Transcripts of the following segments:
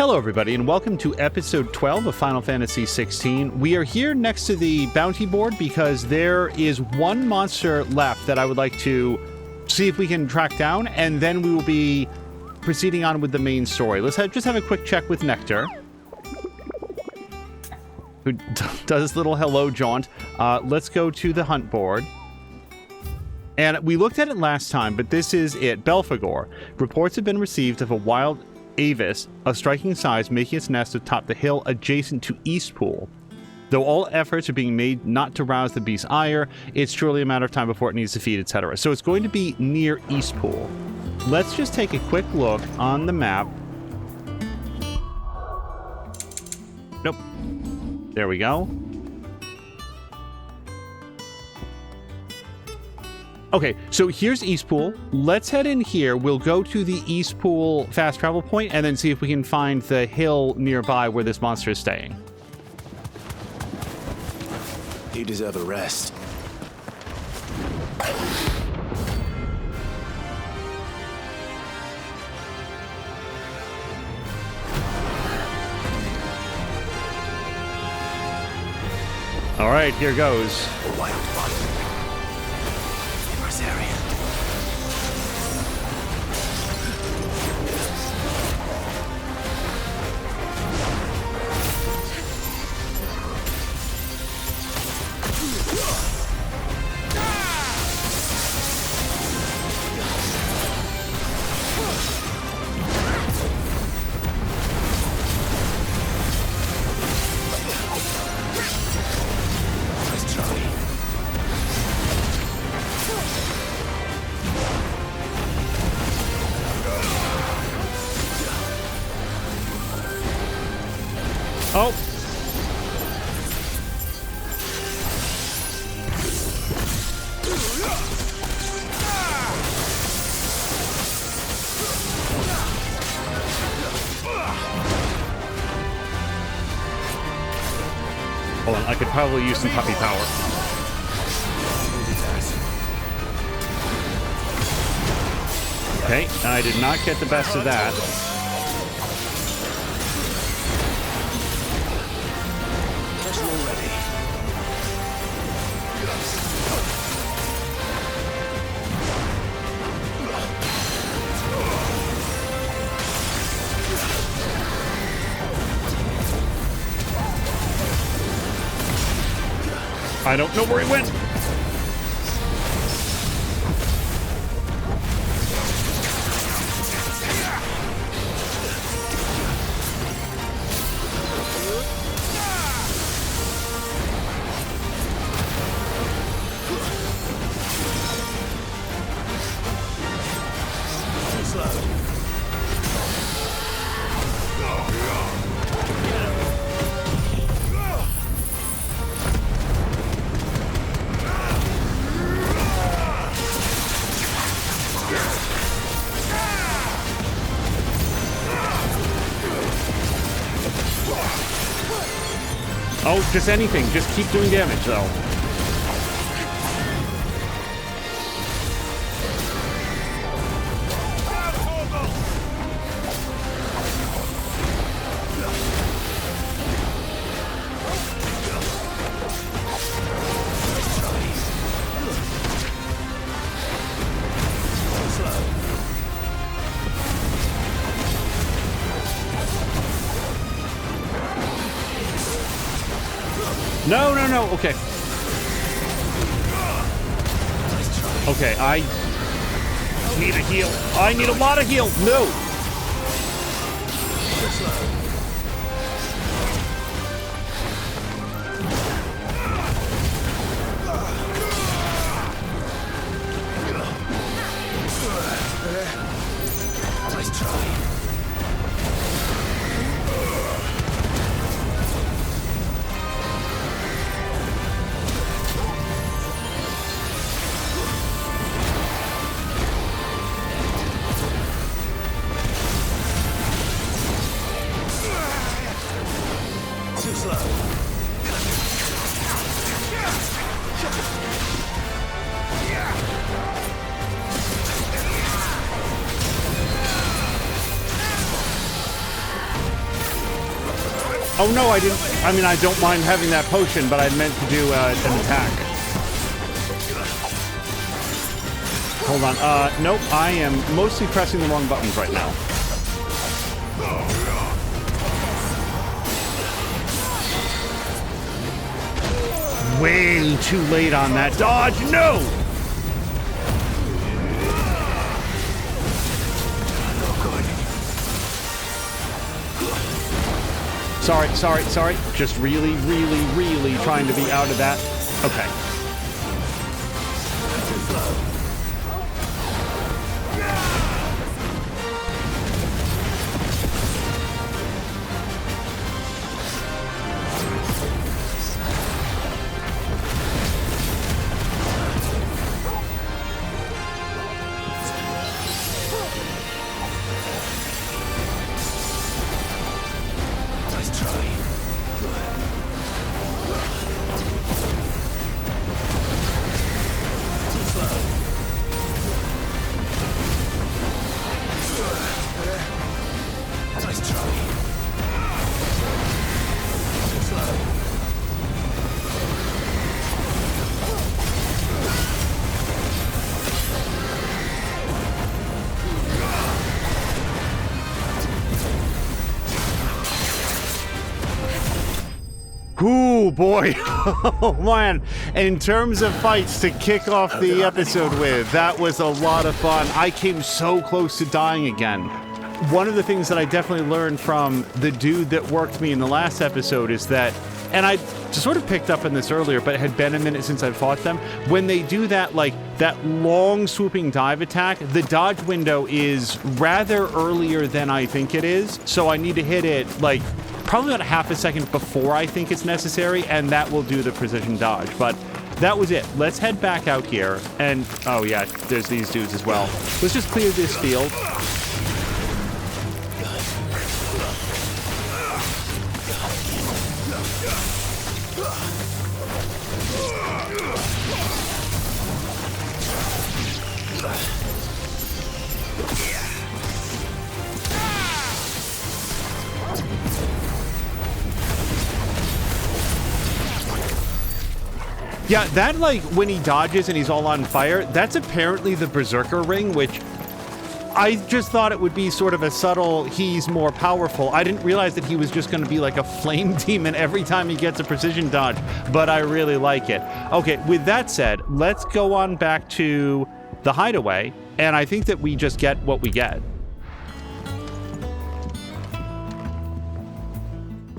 Hello everybody and welcome to episode 12 of Final Fantasy XVI. We are here next to the bounty board because there is one monster left that I would like to see if we can track down, and then we will be proceeding on with the main story. Let's just have a quick check with Nectar, who does this little hello jaunt. Let's go to the hunt board. And we looked at it last time, but this is it. Belphegor. Reports have been received of a wild avis of striking size making its nest atop the hill adjacent to Eastpool. Though all efforts are being made not to rouse the beast's ire, it's surely a matter of time before it needs to feed, etc. So it's going to be near Eastpool. Let's just take a quick look on the map. Nope. There we go. Okay, so here's Eastpool. Let's head in here. We'll go to the Eastpool fast travel point and then see if we can find the hill nearby where this monster is staying. You deserve a rest. All right, here goes. A wild one. Area. Oh. Hold on, I could probably use some puppy power. Okay, I did not get the best of that. I don't know where he went. Oh, just anything. Just keep doing damage, though. No, no, no. Okay. Okay, I need a heal. I need a lot of heal. No. Nice try. Oh no, I didn't. I mean, I don't mind having that potion, but I meant to do an attack. Hold on. Nope, I am mostly pressing the wrong buttons right now. Way too late on that dodge. No! Sorry. Just really trying to be out of that. Okay. Ooh, boy. Oh, man. In terms of fights to kick off the episode with, that was a lot of fun. I came so close to dying again. One of the things that I definitely learned from the dude that worked me in the last episode is that, and I sort of picked up on this earlier, but it had been a minute since I'd fought them. When they do that, like, that long swooping dive attack, the dodge window is rather earlier than I think it is. So I need to hit it, like, probably about half a second before I think it's necessary, and that will do the precision dodge. But that was it. Let's head back out here. And, oh yeah, there's these dudes as well. Let's just clear this field. Yeah, that, like, when he dodges and he's all on fire, that's apparently the Berserker ring, which I just thought it would be sort of a subtle, he's more powerful. I didn't realize that he was just going to be like a flame demon every time he gets a precision dodge, but I really like it. Okay, with that said, let's go on back to the hideaway, and I think that we just get what we get.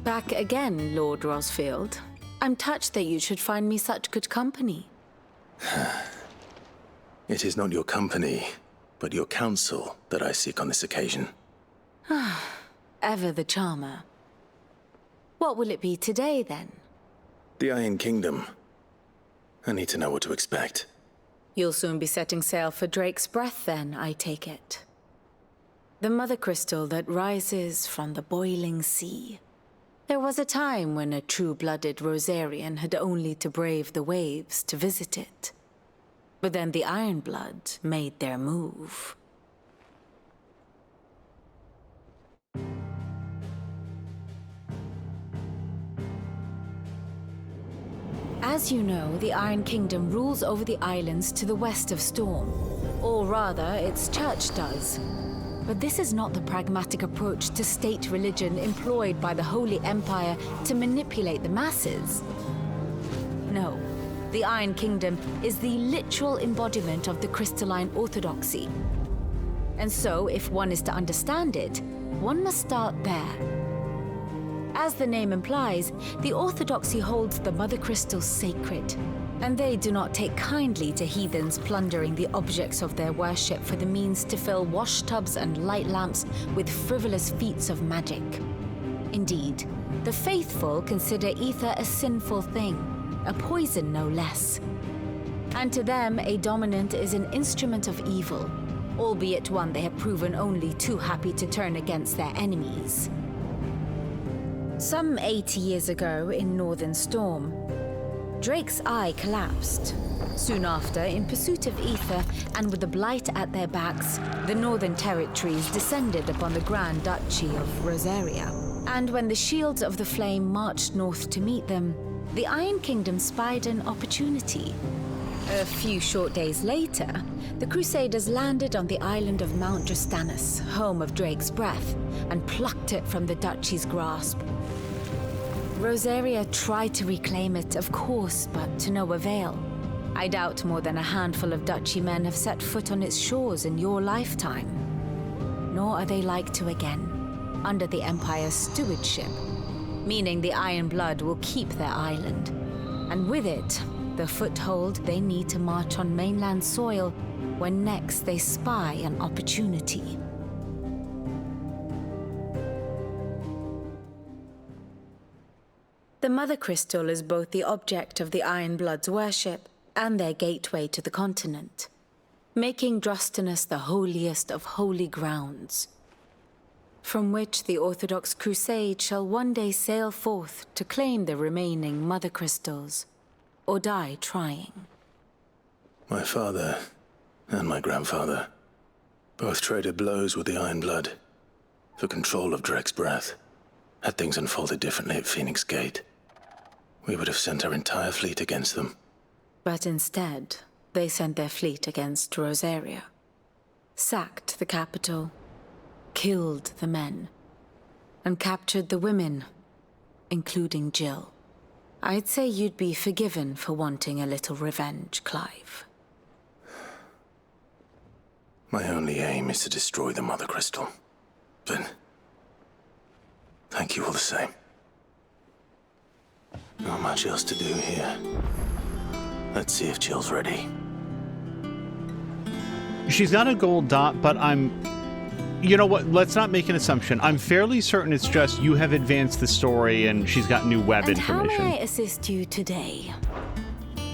Back again, Lord Rosfield. I'm touched that you should find me such good company. It is not your company, but your counsel that I seek on this occasion. Ever the charmer. What will it be today, then? The Iron Kingdom. I need to know what to expect. You'll soon be setting sail for Drake's Breath, then, I take it. The mothercrystal that rises from the boiling sea. There was a time when a true-blooded Rosarian had only to brave the waves to visit it. But then the Ironblood made their move. As you know, the Iron Kingdom rules over the islands to the west of Storm. Or rather, its church does. But this is not the pragmatic approach to state religion employed by the Holy Empire to manipulate the masses. No, the Iron Kingdom is the literal embodiment of the crystalline orthodoxy. And so, if one is to understand it, one must start there. As the name implies, the orthodoxy holds the mothercrystal sacred. And they do not take kindly to heathens plundering the objects of their worship for the means to fill washtubs and light lamps with frivolous feats of magic. Indeed, the faithful consider ether a sinful thing, a poison no less. And to them, a dominant is an instrument of evil, albeit one they have proven only too happy to turn against their enemies. Some 80 years ago in Northern Storm, Drake's eye collapsed. Soon after, in pursuit of ether, and with the blight at their backs, the Northern Territories descended upon the Grand Duchy of Rosaria. And when the Shields of the Flame marched north to meet them, the Iron Kingdom spied an opportunity. A few short days later, the Crusaders landed on the island of Mount Drustanus, home of Drake's Breath, and plucked it from the Duchy's grasp. Rosaria tried to reclaim it, of course, but to no avail. I doubt more than a handful of Duchy men have set foot on its shores in your lifetime. Nor are they like to again, under the Empire's stewardship, meaning the Iron Blood will keep their island, and with it, the foothold they need to march on mainland soil when next they spy an opportunity. The Mother Crystal is both the object of the Iron Blood's worship and their gateway to the continent, making Drustanus the holiest of holy grounds, from which the Orthodox Crusade shall one day sail forth to claim the remaining Mother Crystals, or die trying. My father and my grandfather both traded blows with the Iron Blood for control of Drake's Breath. Had things unfolded differently at Phoenix Gate, we would have sent our entire fleet against them. But instead, they sent their fleet against Rosaria, sacked the capital, killed the men, and captured the women, including Jill. I'd say you'd be forgiven for wanting a little revenge, Clive. My only aim is to destroy the Mother Crystal. But thank you all the same. Not much else to do here. Let's see if Jill's ready. She's got a gold dot, but you know what? Let's not make an assumption. I'm fairly certain it's just you have advanced the story and she's got new web information. How may I assist you today?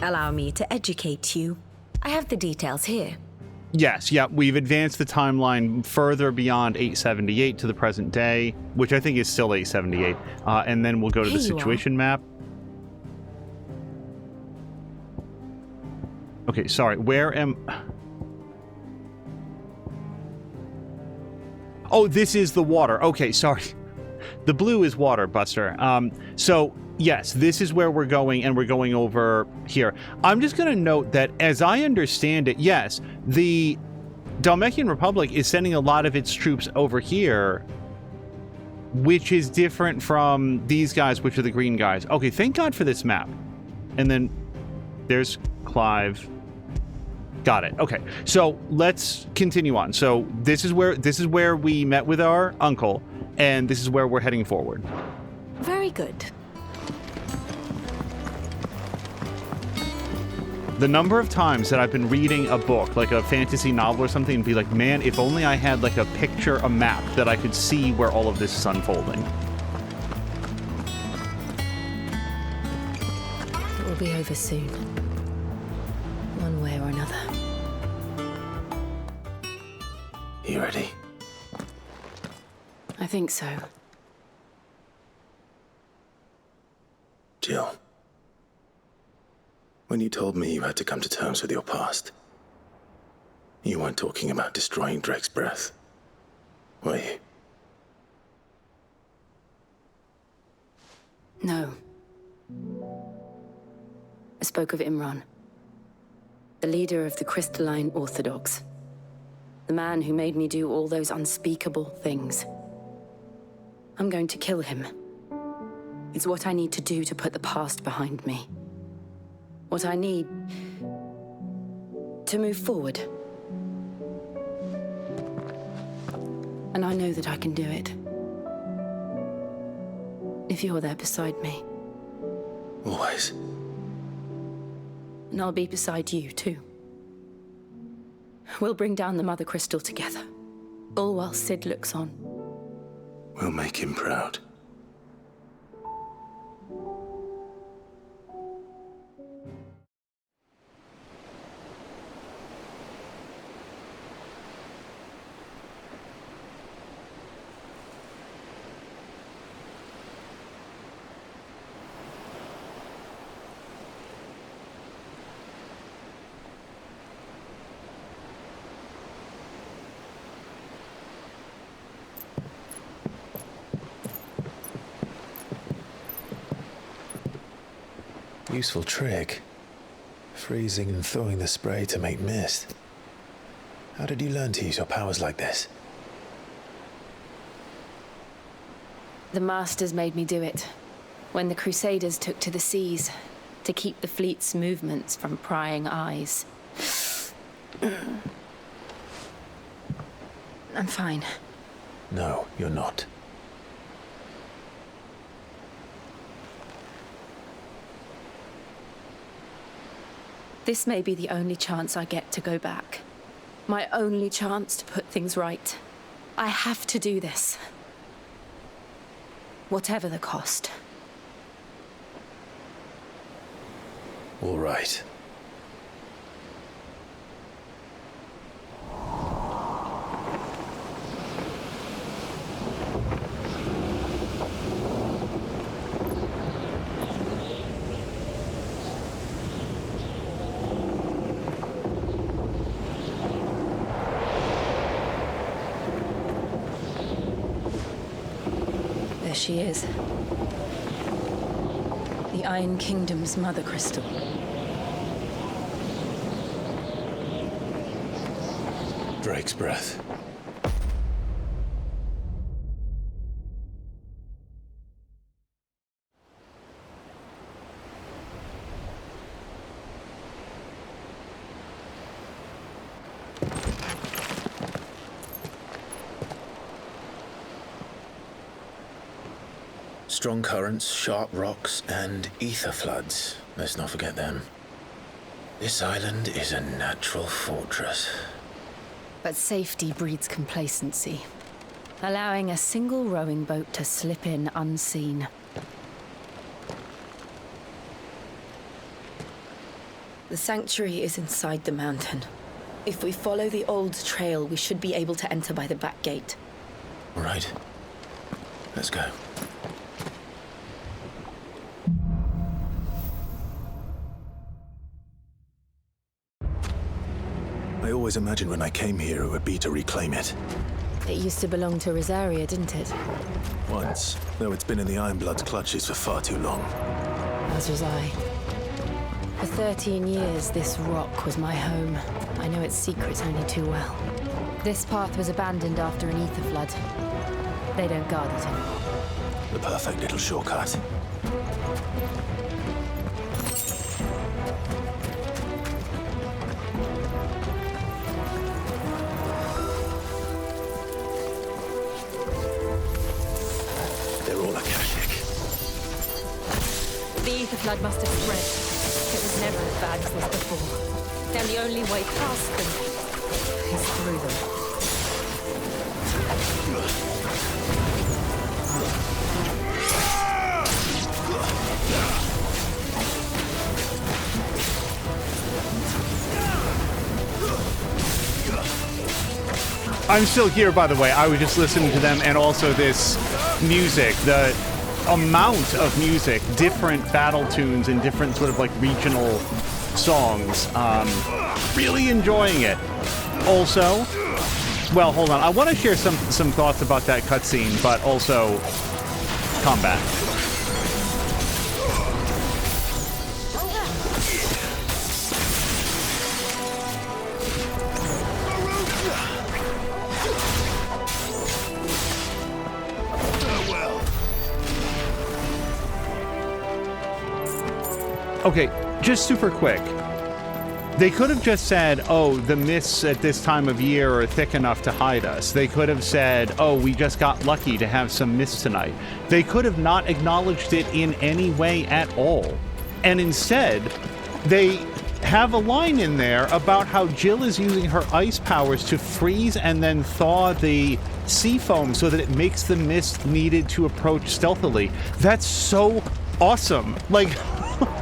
Allow me to educate you. I have the details here. Yes, yeah, we've advanced the timeline further beyond 878 to the present day, which I think is still 878. And then we'll go to the situation map. Okay, sorry, where am... Oh, this is the water. Okay, sorry. The blue is water, Buster. So, yes, this is where we're going, and we're going over here. I'm just going to note that, as I understand it, yes, the Dalmekian Republic is sending a lot of its troops over here, which is different from these guys, which are the green guys. Okay, thank God for this map. And then there's Clive. Got it. Okay, so let's continue on. So this is where we met with our uncle, and this is where we're heading forward. Very good. The number of times that I've been reading a book, like a fantasy novel or something, and be like, man, if only I had like a picture, a map that I could see where all of this is unfolding. It will be over soon. One way or another. You ready? I think so. Jill, when you told me you had to come to terms with your past, you weren't talking about destroying Drake's Breath, were you? No. I spoke of Imran, the leader of the Crystalline Orthodox. The man who made me do all those unspeakable things. I'm going to kill him. It's what I need to do to put the past behind me. What I need to move forward. And I know that I can do it. If you're there beside me. Always. And I'll be beside you, too. We'll bring down the Mother Crystal together, all while Sid looks on. We'll make him proud. Useful trick. Freezing and thawing the spray to make mist. How did you learn to use your powers like this? The Masters made me do it. When the Crusaders took to the seas, to keep the fleet's movements from prying eyes. I'm fine. No, you're not. This may be the only chance I get to go back. My only chance to put things right. I have to do this. Whatever the cost. All right. There she is. The Iron Kingdom's mothercrystal. Drake's breath. Strong currents, sharp rocks, and ether floods. Let's not forget them. This island is a natural fortress. But safety breeds complacency, allowing a single rowing boat to slip in unseen. The sanctuary is inside the mountain. If we follow the old trail, we should be able to enter by the back gate. All right. Let's go. I always imagined when I came here it would be to reclaim it. It used to belong to Rosaria, didn't it? Once, though it's been in the Ironblood's clutches for far too long. As was I. For 13 years, this rock was my home. I know its secrets only too well. This path was abandoned after an ether flood. They don't guard it anymore. The perfect little shortcut. They're all Akashic. The ether flood must have spread. It was never as bad as this before. And the only way past them is through them. I'm still here, by the way. I was just listening to them, and also this music, the amount of music, different battle tunes and different sort of like regional songs. Really enjoying it. Also, well, hold on. I want to share some thoughts about that cutscene, but also combat. Okay, just super quick. They could have just said, oh, the mists at this time of year are thick enough to hide us. They could have said, oh, we just got lucky to have some mist tonight. They could have not acknowledged it in any way at all. And instead, they have a line in there about how Jill is using her ice powers to freeze and then thaw the sea foam so that it makes the mist needed to approach stealthily. That's so awesome. Like,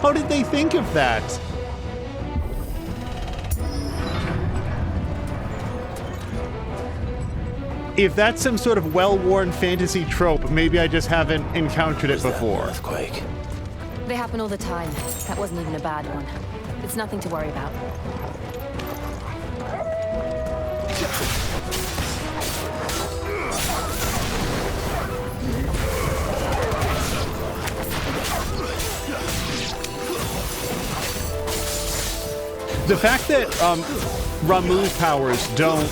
how did they think of that? If that's some sort of well-worn fantasy trope, maybe I just haven't encountered it before. Earthquake. They happen all the time. That wasn't even a bad one. It's nothing to worry about. The fact that Ramuh's powers don't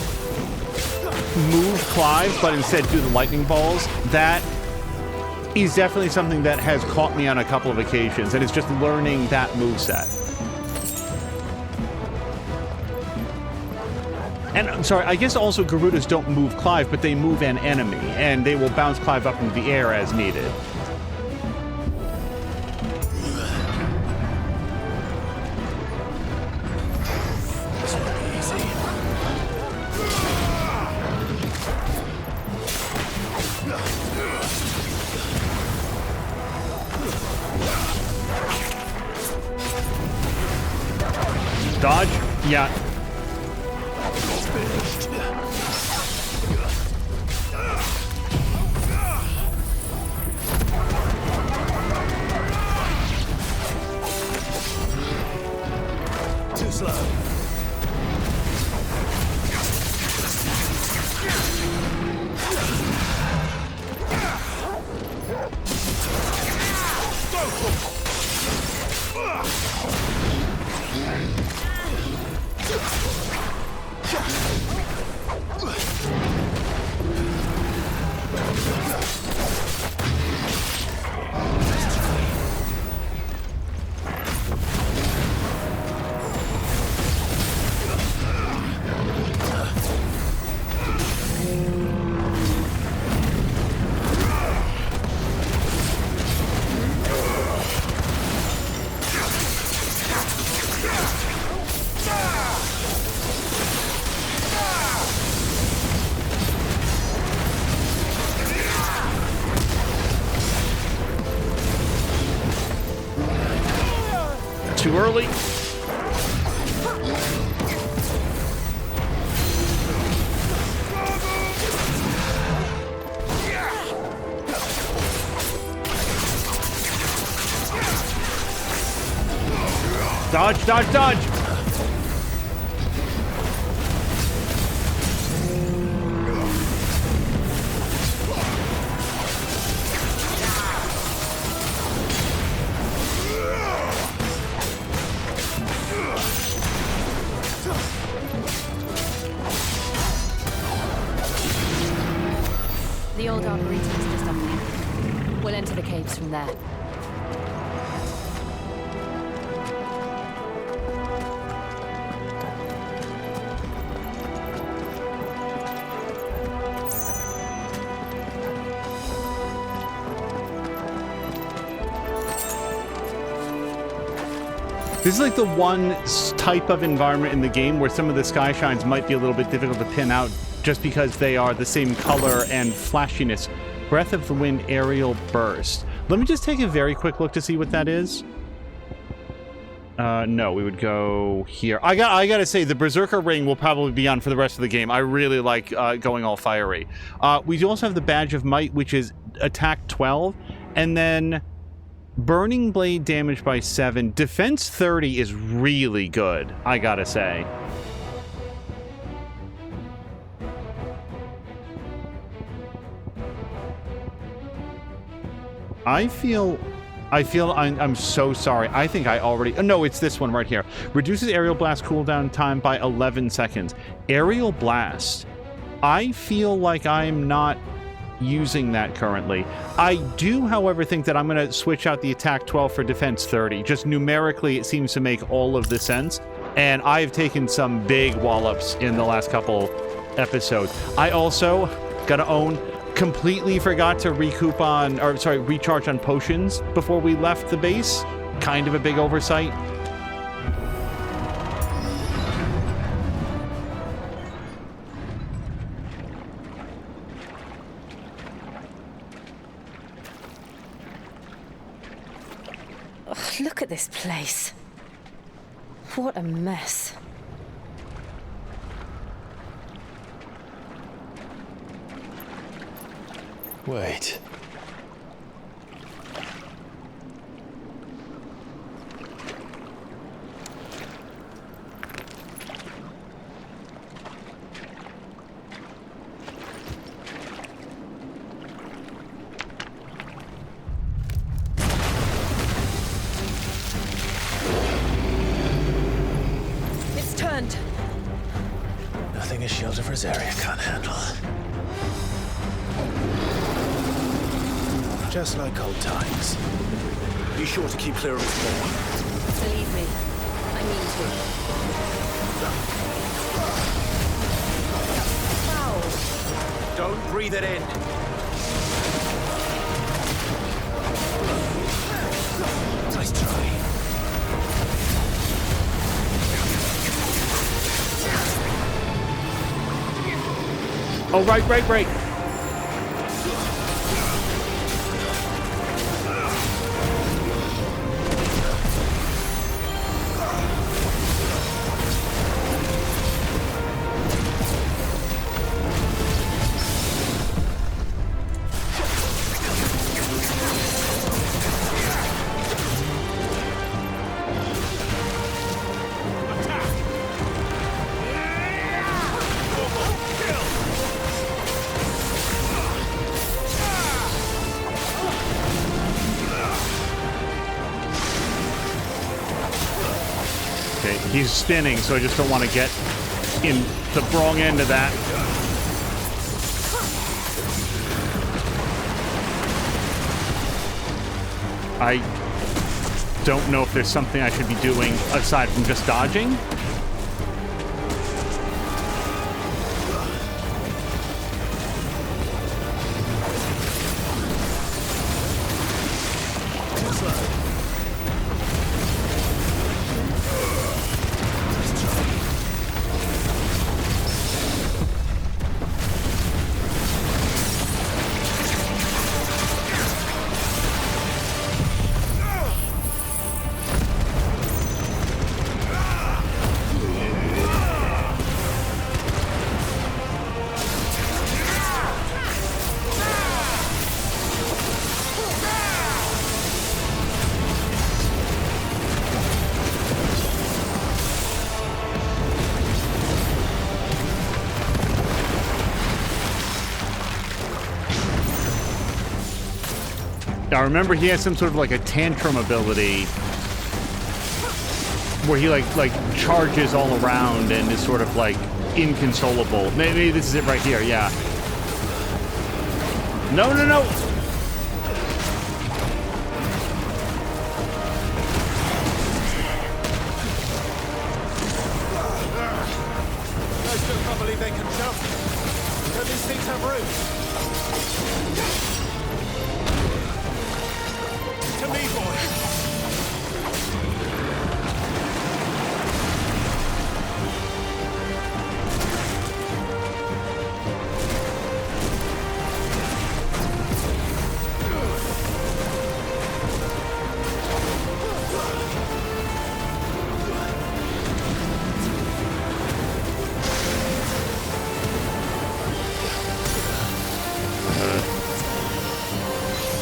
move Clive, but instead do the lightning balls, that is definitely something that has caught me on a couple of occasions, and it's just learning that moveset. And I'm sorry, I guess also Garudas don't move Clive, but they move an enemy, and they will bounce Clive up into the air as needed. Dodge? Yeah. Too slow. Too early. Dodge, dodge, dodge! The old arboretum is just up there. We'll enter the caves from there. This is like the one type of environment in the game where some of the sky shines might be a little bit difficult to pin out just because they are the same color and flashiness. Breath of the Wind Aerial Burst. Let me just take a very quick look to see what that is. No, we would go here. I gotta say, the Berserker Ring will probably be on for the rest of the game. I really like going all fiery. We do also have the Badge of Might, which is attack 12, and then Burning Blade damage by 7. Defense 30 is really good, I gotta say. I feel I'm so sorry. I think I already... no, it's this one right here. Reduces Aerial Blast cooldown time by 11 seconds. Aerial Blast. I feel like I'm not using that currently. I do, however, think that I'm going to switch out the attack 12 for defense 30. Just numerically, it seems to make all of the sense. And I've taken some big wallops in the last couple episodes. I also, gotta own, completely forgot to recharge on potions before we left the base. Kind of a big oversight. Ugh, look at this place. What a mess. Wait. his area can't handle. Just like old times. Be sure to keep clear of its paw. Believe me, I mean to. Foul. Don't breathe it in. Nice try. Oh, right. Okay, he's spinning, so I just don't want to get in the wrong end of that. I don't know if there's something I should be doing aside from just dodging. I remember he has some sort of like a tantrum ability where he like charges all around and is sort of like inconsolable. Maybe this is it right here, yeah. No. I still can't believe they can jump. Don't these things have roots? To me, boy.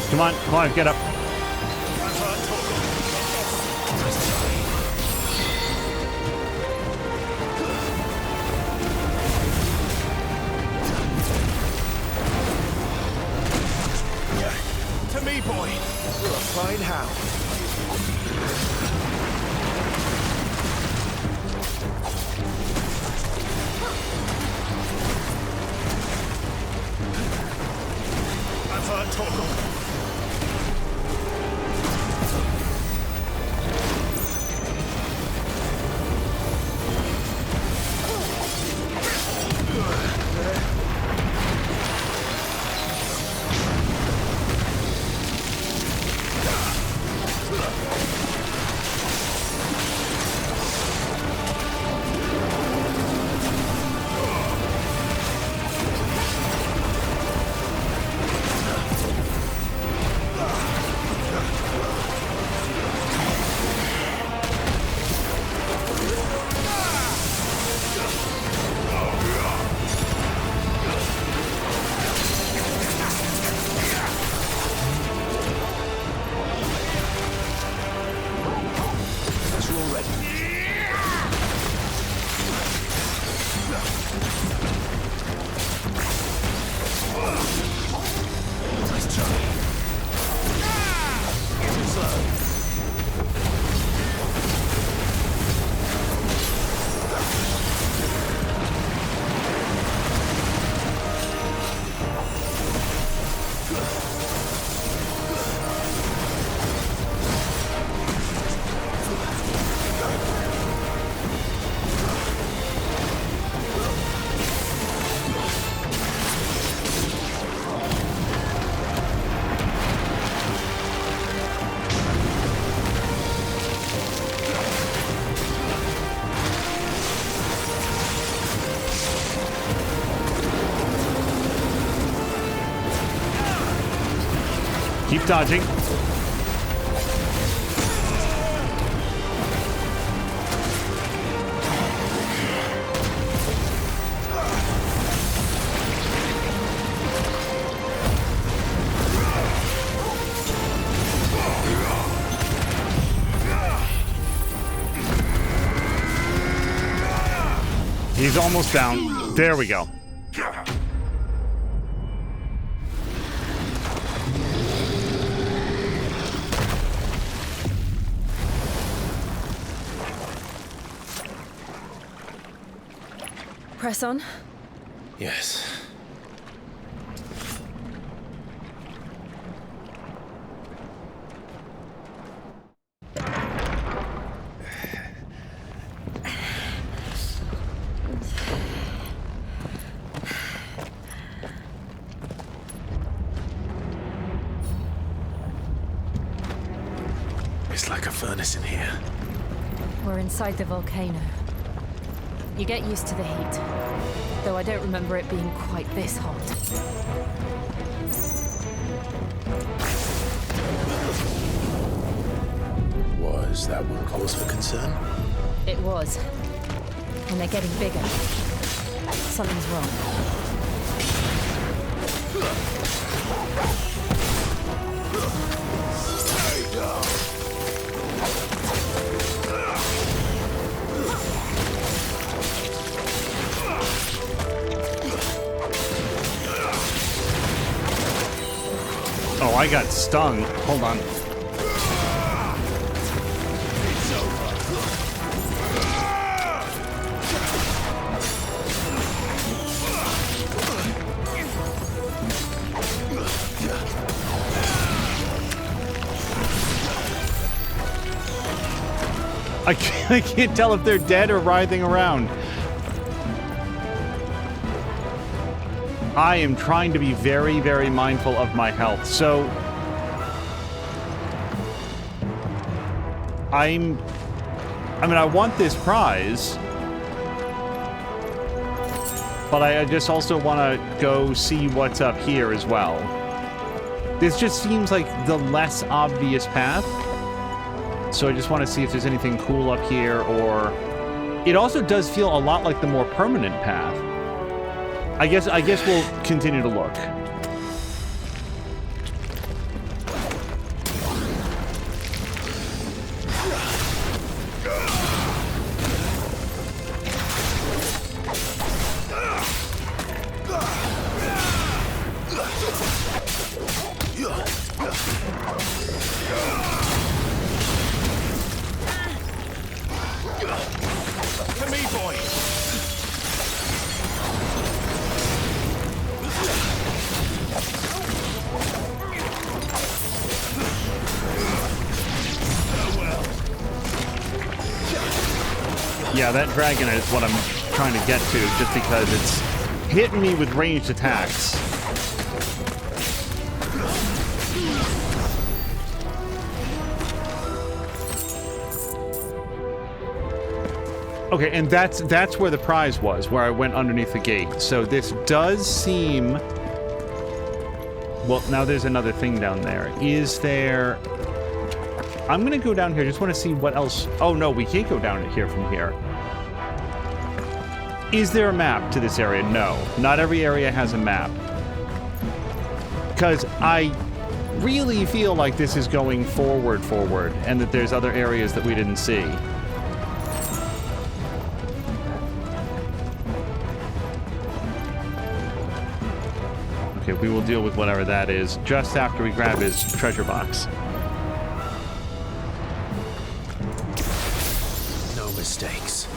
Come on, Clive, get up. To me, boy. You're a fine hound. I've heard talk of. Keep dodging. He's almost down. There we go. Press on. Yes. It's like a furnace in here. We're inside the volcano. You get used to the heat, though I don't remember it being quite this hot. Was that one cause for concern? It was. And they're getting bigger. Something's wrong. Oh, I got stung. Hold on. I can't tell if they're dead or writhing around. I am trying to be very, very mindful of my health. So I mean, I want this prize, but I just also want to go see what's up here as well. This just seems like the less obvious path. So I just want to see if there's anything cool up here, or it also does feel a lot like the more permanent path. I guess we'll continue to look. Yeah, that dragon is what I'm trying to get to, just because it's hitting me with ranged attacks. Okay, and that's where the prize was, where I went underneath the gate. So this does seem... Well, now there's another thing down there. Is there... I'm gonna go down here, just want to see what else... Oh no, we can't go down here from here. Is there a map to this area? No. Not every area has a map. Because I really feel like this is going forward, and that there's other areas that we didn't see. Okay, we will deal with whatever that is just after we grab his treasure box. No mistakes.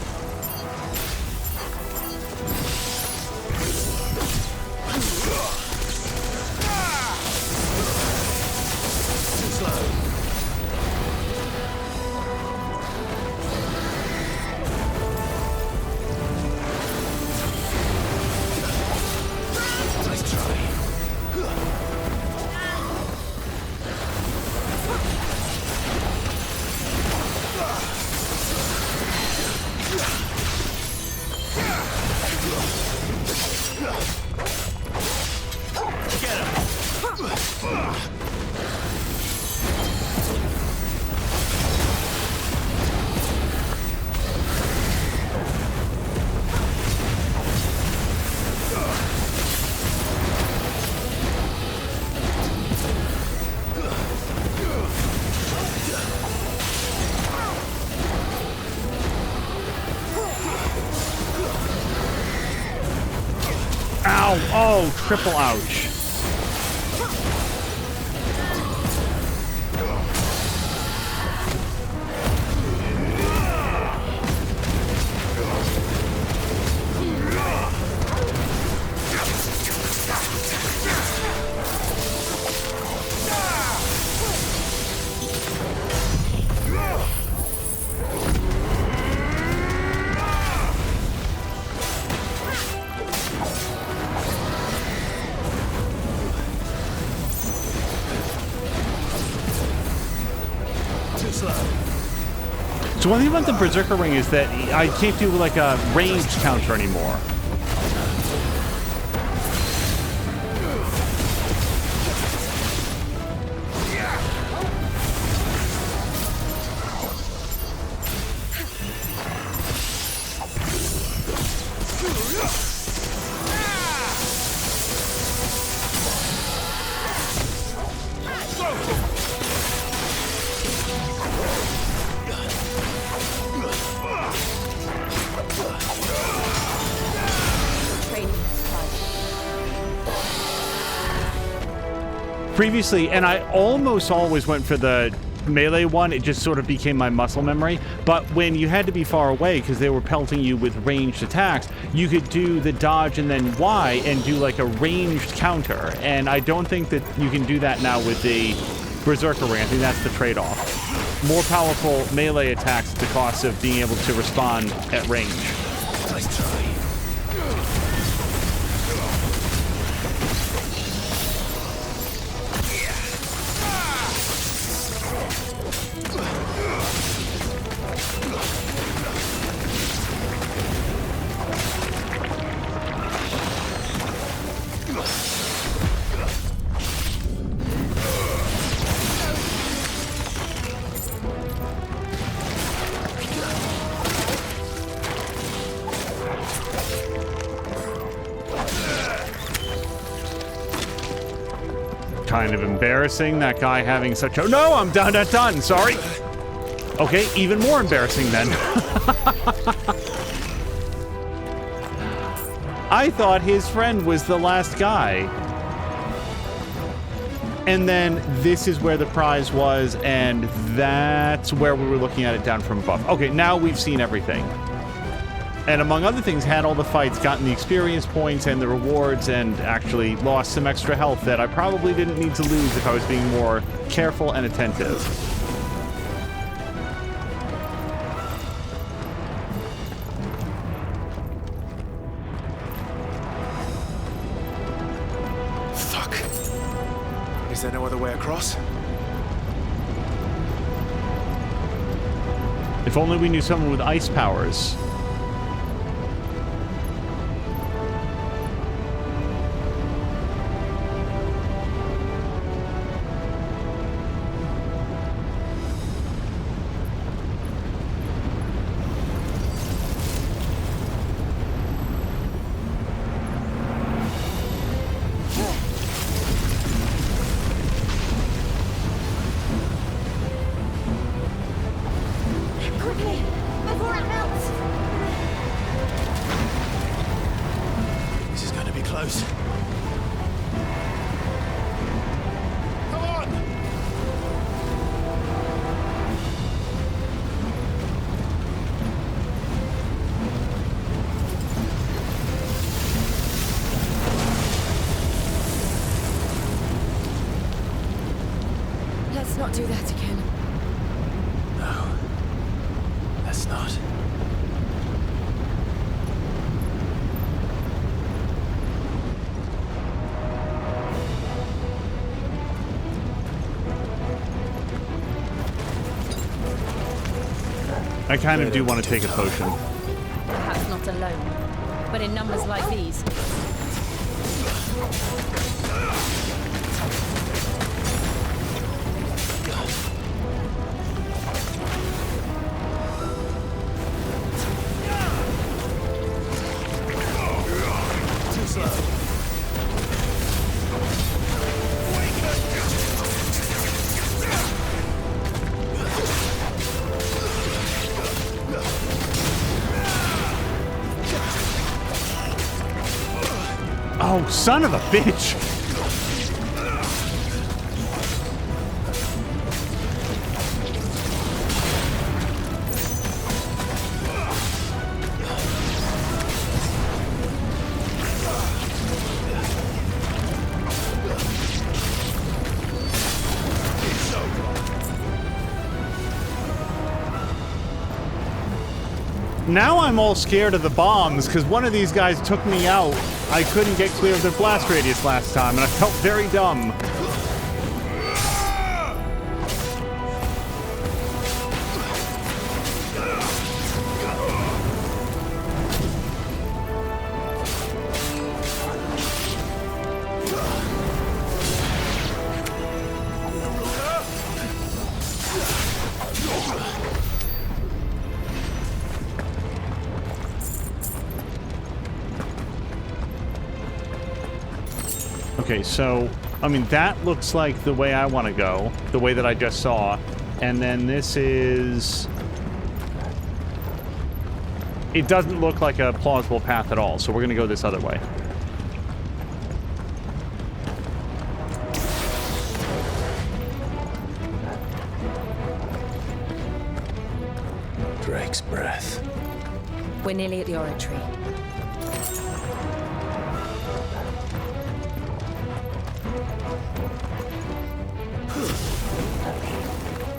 Oh, triple ouch. So one thing about the Berserker Ring is that I can't do like a ranged counter anymore. Previously, and I almost always went for the melee one, it just sort of became my muscle memory. But when you had to be far away because they were pelting you with ranged attacks, you could do the dodge and then Y and do like a ranged counter. And I don't think that you can do that now with the Berserker Ring. I think that's the trade-off. More powerful melee attacks at the cost of being able to respond at range. Nice try. Kind of embarrassing, that guy having such a... No, I'm done, sorry. Okay, even more embarrassing then. I thought his friend was the last guy. And then this is where the prize was, and that's where we were looking at it down from above. Okay, now we've seen everything. And among other things, had all the fights, gotten the experience points and the rewards, and actually lost some extra health that I probably didn't need to lose if I was being more careful and attentive. Fuck. Is there no other way across? If only we knew someone with ice powers. Let's not do that again. No. Let's not. I kind of do want to take a potion. Perhaps not alone, but in numbers like these. Oh, Oh, son of a bitch! Now I'm all scared of the bombs, because one of these guys took me out. I couldn't get clear of their blast radius last time, and I felt very dumb. Okay, so, I mean, that looks like the way I want to go, the way that I just saw. And then this is... It doesn't look like a plausible path at all, so we're going to go this other way. Drake's breath. We're nearly at the oratory.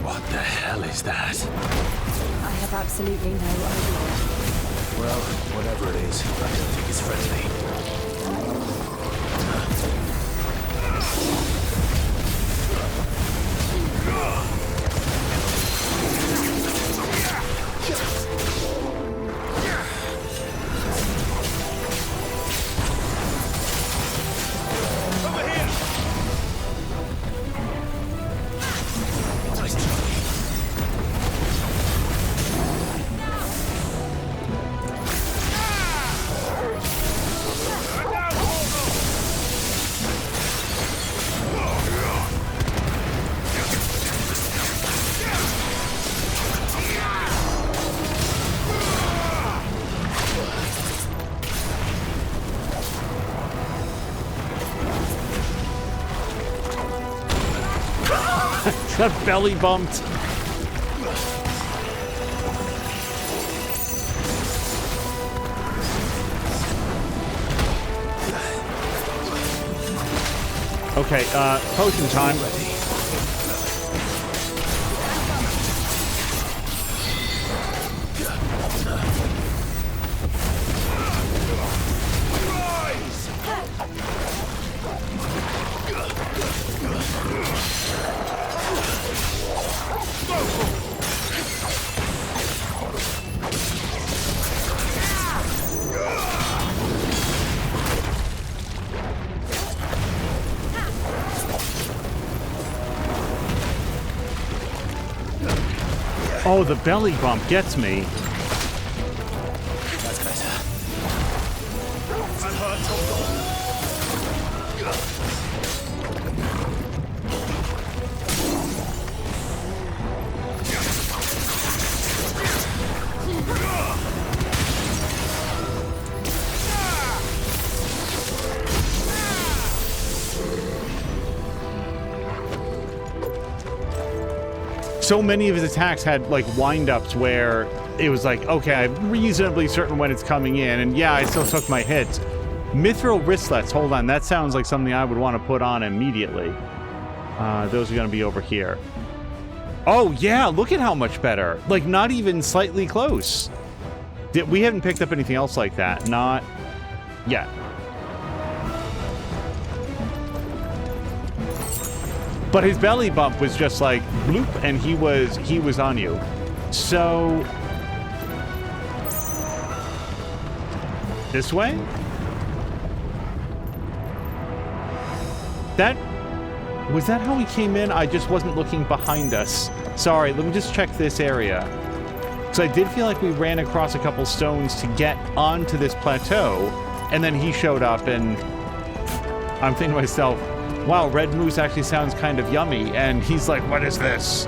What the hell is that? I have absolutely no idea. Well, whatever it is, I don't think it's friendly. Got belly bumped. Okay, potion time. Oh, the belly bump gets me. That's better. So many of his attacks had like wind-ups where it was like, okay, I'm reasonably certain when it's coming in, and yeah, I still took my hits. Mithril wristlets, hold on, that sounds like something I would want to put on immediately. Those are going to be over here. Oh yeah, look at how much better. Like, not even slightly close. We haven't picked up anything else like that, not yet. But his belly bump was just like bloop, and he was on you. So this way? Was that how he came in? I just wasn't looking behind us. Sorry, let me just check this area. Because I did feel like we ran across a couple stones to get onto this plateau, and then he showed up, and I'm thinking to myself, wow, red moose actually sounds kind of yummy. And he's like, what is this?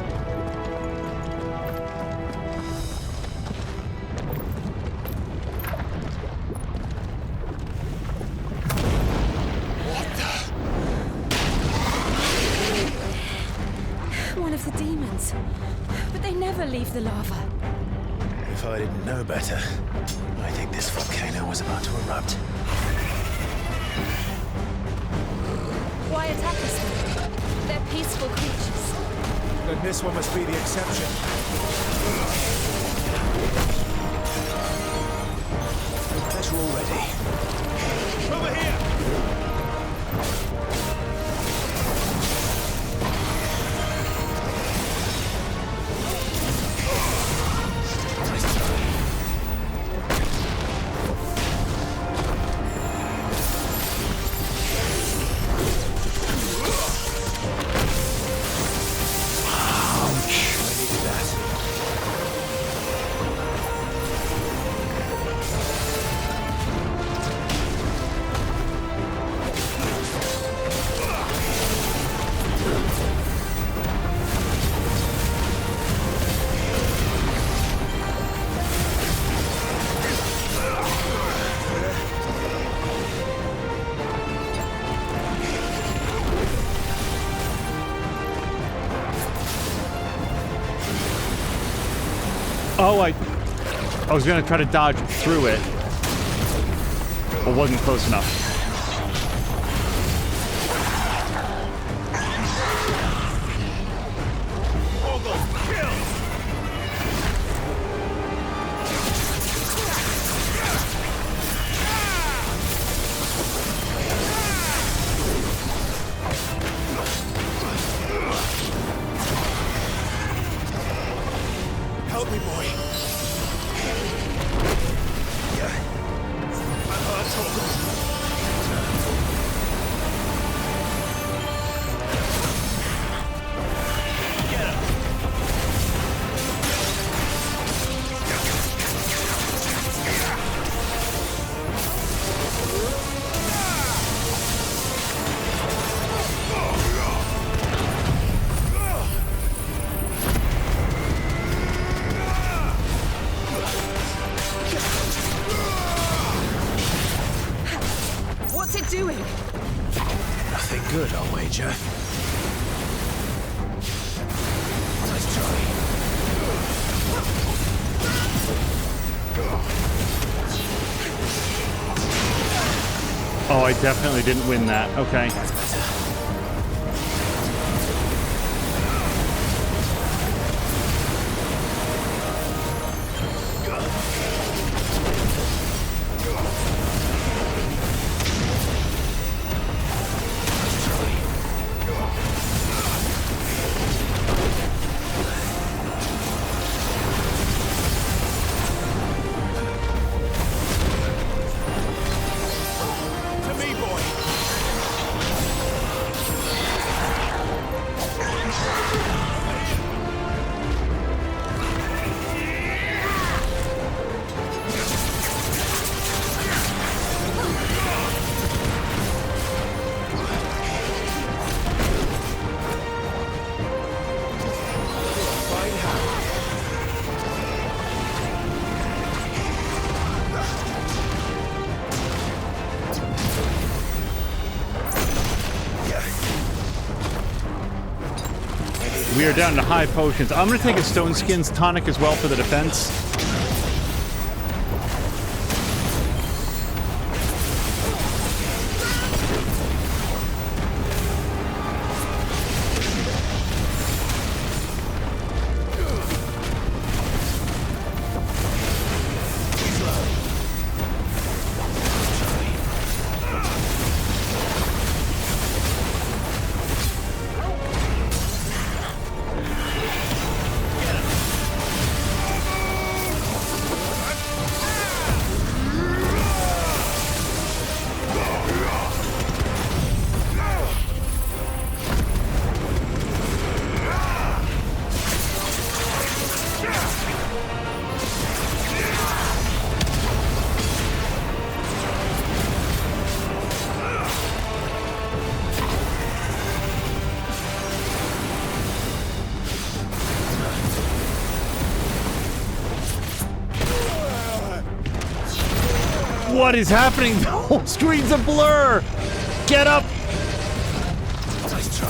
of the demons. But they never leave the lava. If I didn't know better, I think this volcano was about to erupt. Why attack us then? They're peaceful creatures. Then this one must be the exception. Bet you're all ready. Over here! Oh, I was gonna try to dodge through it, but wasn't close enough. Help me, boy. My heart's What's it doing? Nothing good, I'll wager. Nice try. Oh, I definitely didn't win that. Okay. to me, boy. Find how. We are down to high potions. I'm gonna take a Stone Skins tonic as well for the defense. What is happening? The whole screen's a blur! Get up! Nice try.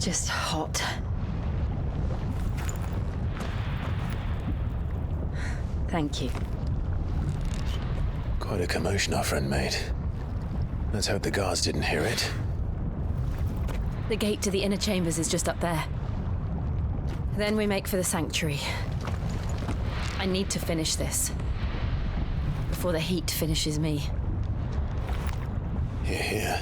just hot. Thank you. Quite a commotion our friend made. Let's hope the guards didn't hear it. The gate to the inner chambers is just up there. Then we make for the sanctuary. I need to finish this. Before the heat finishes me. Hear, hear.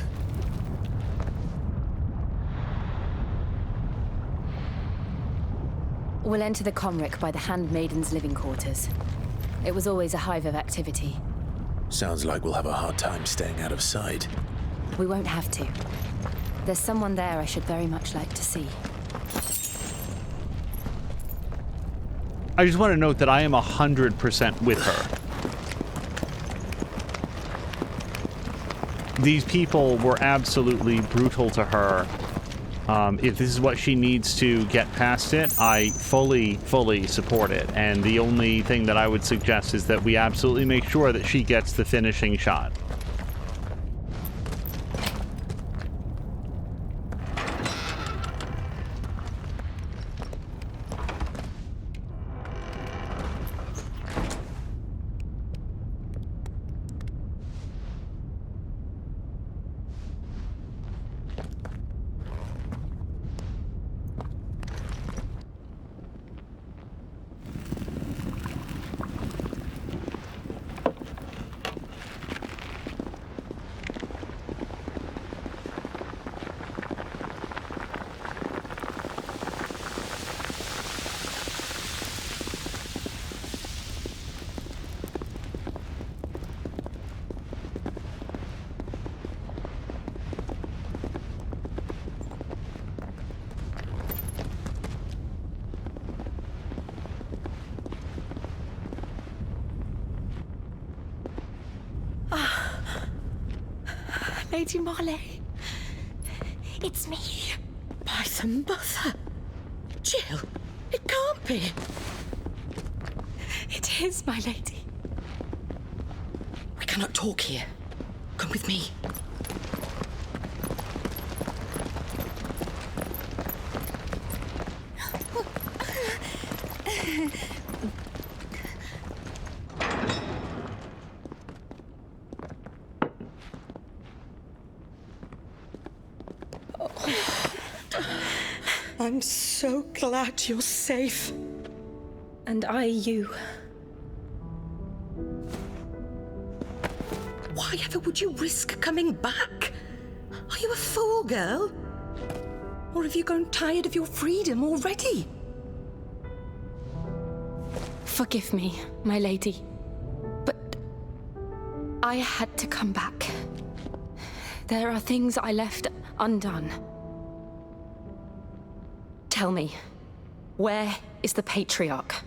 We'll enter the Comric by the Handmaiden's living quarters. It was always a hive of activity. Sounds like we'll have a hard time staying out of sight. We won't have to. There's someone there I should very much like to see. I just want to note that I am 100% with her. These people were absolutely brutal to her. If this is what she needs to get past it, I fully support it. And the only thing that I would suggest is that we absolutely make sure that she gets the finishing shot. Lady Marley. It's me. By the mother. Jill, it can't be. It is, my lady. We cannot talk here. Come with me. I'm so glad you're safe. And I you. Why ever would you risk coming back? Are you a fool, girl? Or have you grown tired of your freedom already? Forgive me, my lady. But I had to come back. There are things I left undone. Tell me, where is the Patriarch?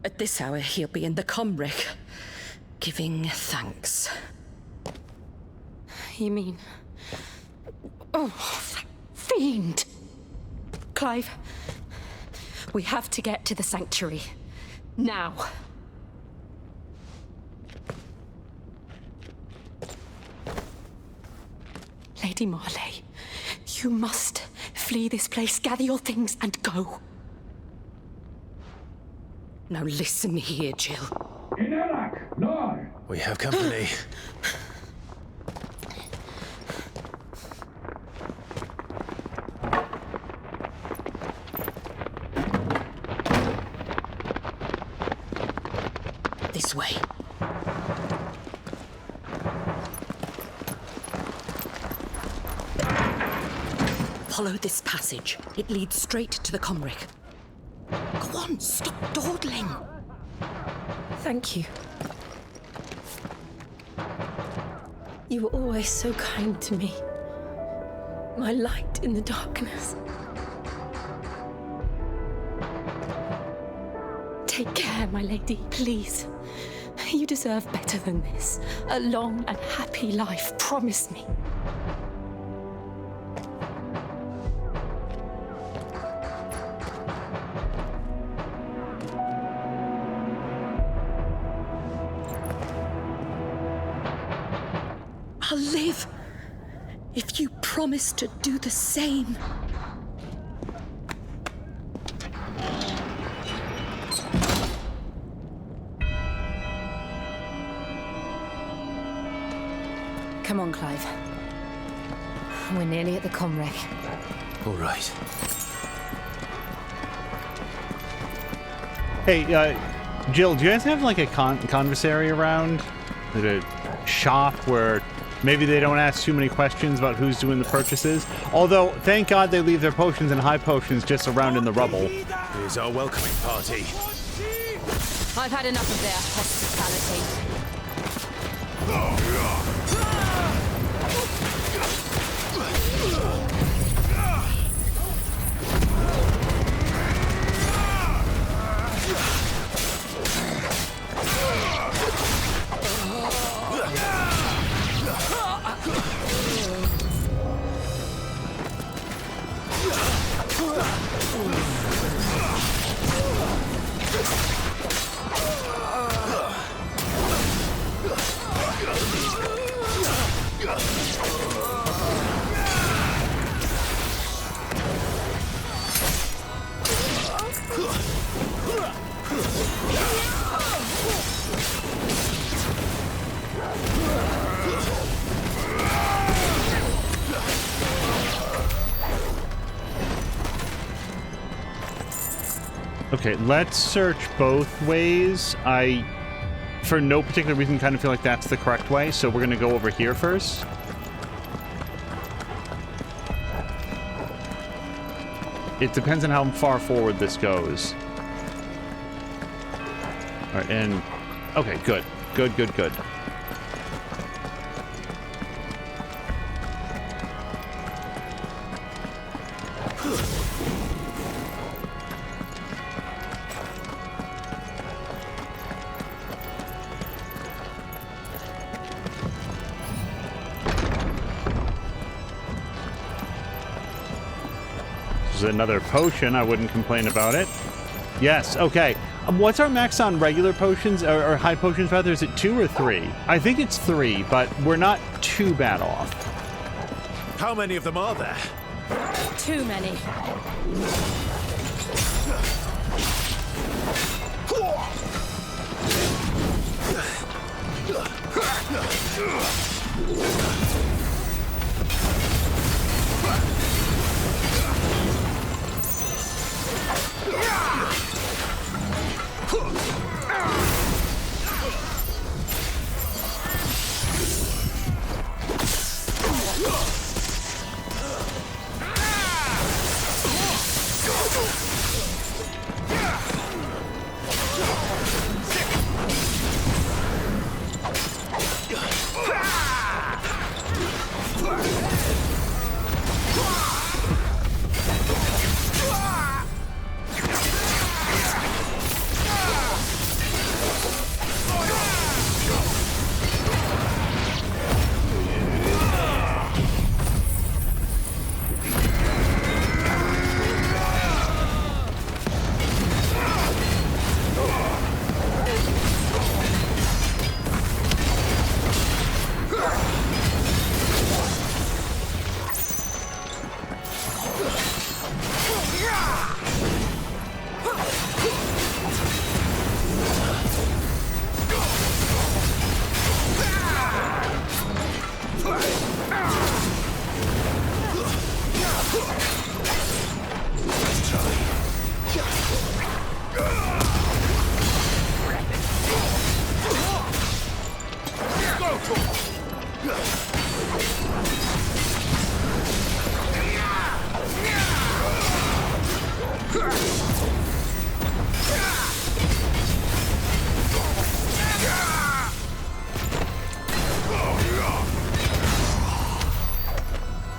At this hour, he'll be in the Comric, giving thanks. You mean... Oh, that fiend! Clive, we have to get to the sanctuary. Now. Lady Marley, you must flee this place, gather your things, and go. Now listen here, Jill. We have company. This way. Follow this passage. It leads straight to the Comric. Go on, stop dawdling. Thank you. You were always so kind to me. My light in the darkness. Take care, my lady, please. You deserve better than this. A long and happy life, promise me. I'll live if you promise to do the same. Come on, Clive. We're nearly at the comwreck. All right. Hey, Jill, do you guys have like a conversary around? Like a shop where maybe they don't ask too many questions about who's doing the purchases? Although, thank God they leave their potions and high potions just around in the rubble. Here's our welcoming party. I've had enough of their hospitality. Okay, let's search both ways. I, for no particular reason, kind of feel like that's the correct way, so we're going to go over here first. It depends on how far forward this goes. All right, and... Okay, good. Good, good, good. Another potion, I wouldn't complain about it. Yes, okay. What's our max on regular potions, or high potions rather? Is it 2 or 3? I think it's 3, but we're not too bad off. How many of them are there? Too many.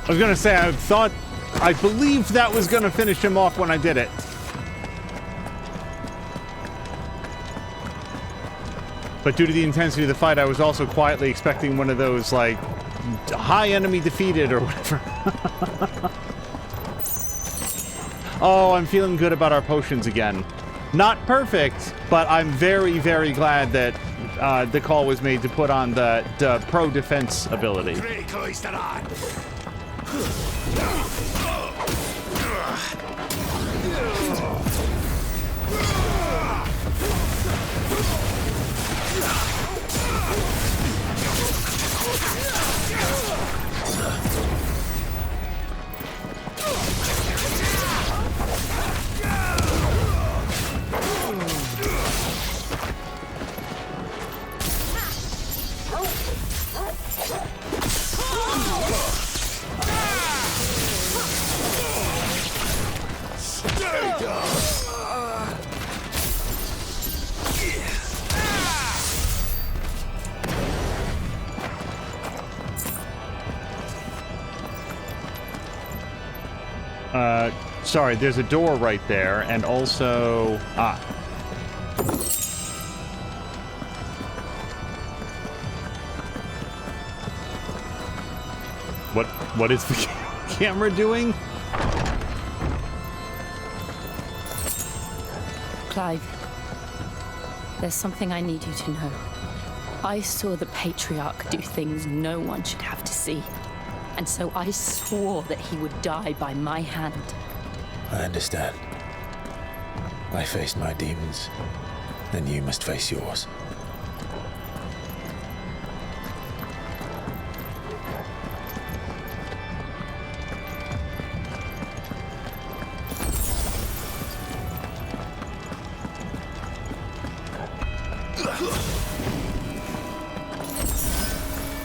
I was gonna say, I believed that was gonna finish him off when I did it. But due to the intensity of the fight, I was also quietly expecting one of those, like, high enemy defeated or whatever. Oh, I'm feeling good about our potions again. Not perfect, but I'm very, very glad that the call was made to put on the pro defense ability. Sorry, there's a door right there, and also... What is the camera doing? Clive, there's something I need you to know. I saw the Patriarch do things no one should have to see. And so I swore that he would die by my hand. I understand. I faced my demons, then you must face yours.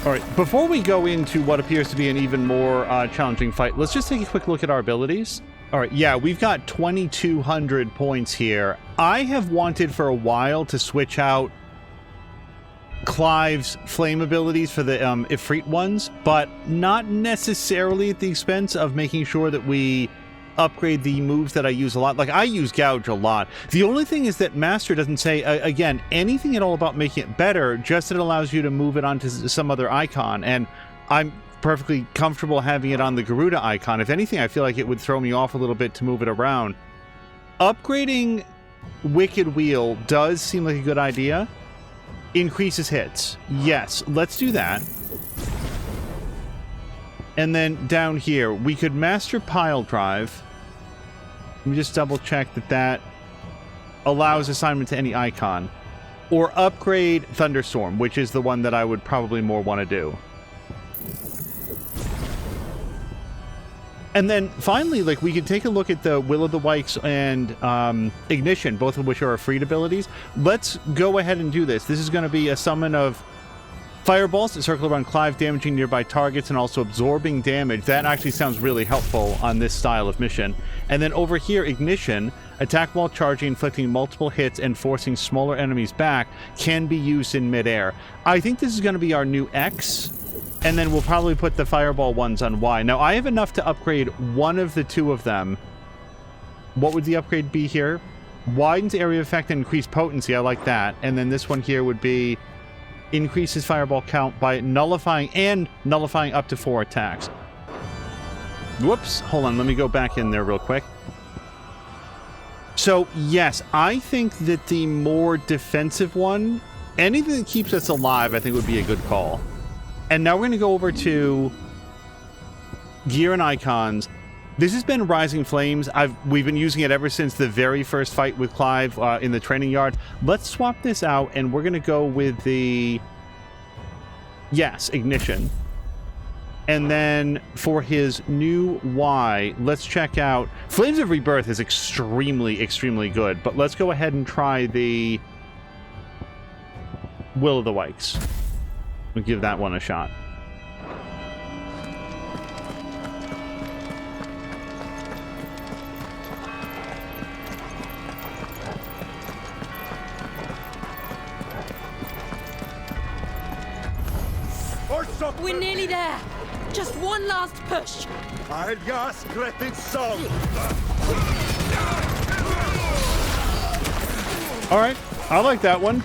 All right, before we go into what appears to be an even more challenging fight, let's just take a quick look at our abilities. All right, yeah, we've got 2,200 points here. I have wanted for a while to switch out Clive's flame abilities for the Ifrit ones, but not necessarily at the expense of making sure that we upgrade the moves that I use a lot. Like, I use Gouge a lot. The only thing is that Master doesn't say, again, anything at all about making it better, just that it allows you to move it onto some other icon, and I'm perfectly comfortable having it on the Garuda icon. If anything, I feel like it would throw me off a little bit to move it around. Upgrading Wicked Wheel does seem like a good idea. Increases hits. Yes, let's do that. And then down here, we could master Pile Drive. Let me just double check that that allows assignment to any icon. Or upgrade Thunderstorm, which is the one that I would probably more want to do. And then finally, like, we could take a look at the Will of the Wikes and Ignition, both of which are Ifrit abilities. Let's go ahead and do this. This is going to be a summon of fireballs that circle around Clive, damaging nearby targets and also absorbing damage. That actually sounds really helpful on this style of mission. And then over here, Ignition, attack while charging, inflicting multiple hits and forcing smaller enemies back, can be used in midair. I think this is going to be our new X. And then we'll probably put the fireball ones on Y. Now, I have enough to upgrade one of the two of them. What would the upgrade be here? Widens area effect and increased potency. I like that. And then this one here would be increases fireball count by nullifying up to 4 attacks. Whoops. Hold on. Let me go back in there real quick. So, yes, I think that the more defensive one, anything that keeps us alive, I think would be a good call. And now we're going to go over to gear and icons. This has been Rising Flames. We've been using it ever since the very first fight with Clive in the training yard. Let's swap this out, and we're going to go with the... Yes, Ignition. And then for his new Y, let's check out... Flames of Rebirth is extremely, extremely good, but let's go ahead and try the Will of the Wikes. We'll give that one a shot. We're nearly there. Just one last push. All right, I like that one.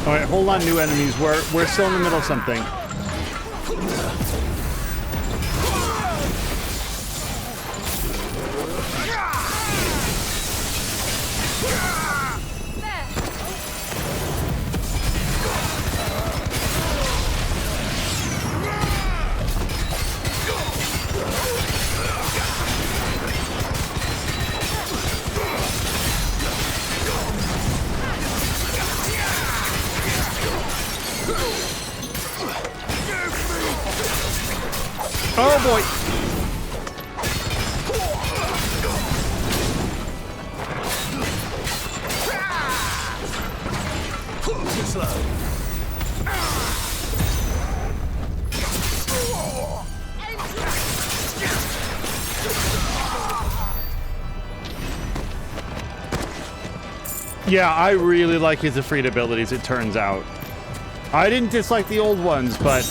All right, hold on, new enemies. We're still in the middle of something. Oh boy! Yeah, I really like his Ifrit abilities, it turns out. I didn't dislike the old ones, but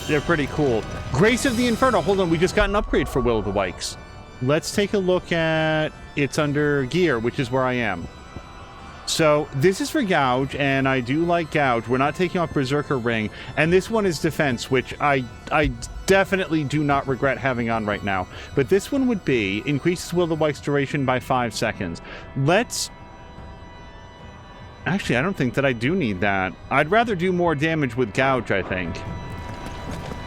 they're pretty cool. Grace of the Inferno. Hold on, we just got an upgrade for Will of the Wikes. Let's take a look at... It's under gear, which is where I am. So, this is for Gouge, and I do like Gouge. We're not taking off Berserker Ring. And this one is Defense, which I definitely do not regret having on right now. But this one would be... Increases Will of the Wikes duration by 5 seconds. Let's... Actually, I don't think that I do need that. I'd rather do more damage with Gouge, I think.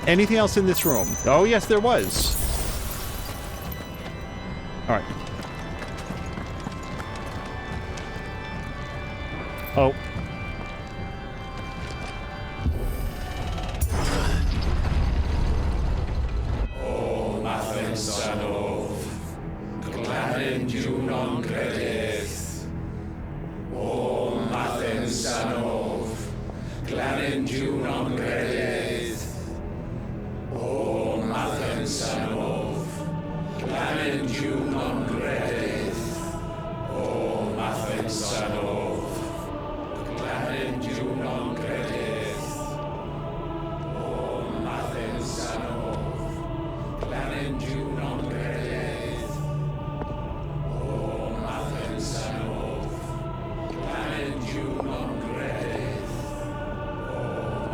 Anything else in this room? Oh, yes, there was. All right. Oh. O Mathen Sanov, Gladen Junon Credith. O Mathen Sanov, Gladen Junon Credith. O Mathen Sanov, Gladen Junon Credith. O Mathen Sanov, Gladen Junon Credith. O Mathen Sanov, Gladen Junon Credith. O Mathen Sanov, Gladen Junon Credith. O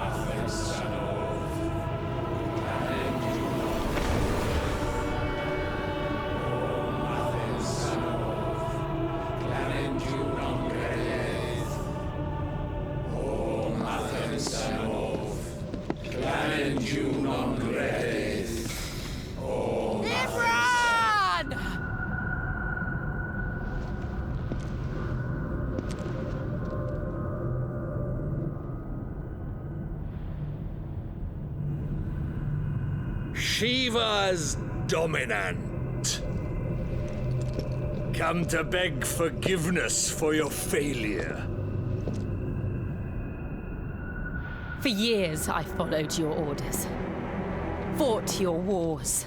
Mathen Sanov, Gladen Junon Credith. O Mathen Sanov, Gladen Junon Credith. O Mathen Sanov. Shiva's dominant. Come to beg forgiveness for your failure. For years, I followed your orders. Fought your wars.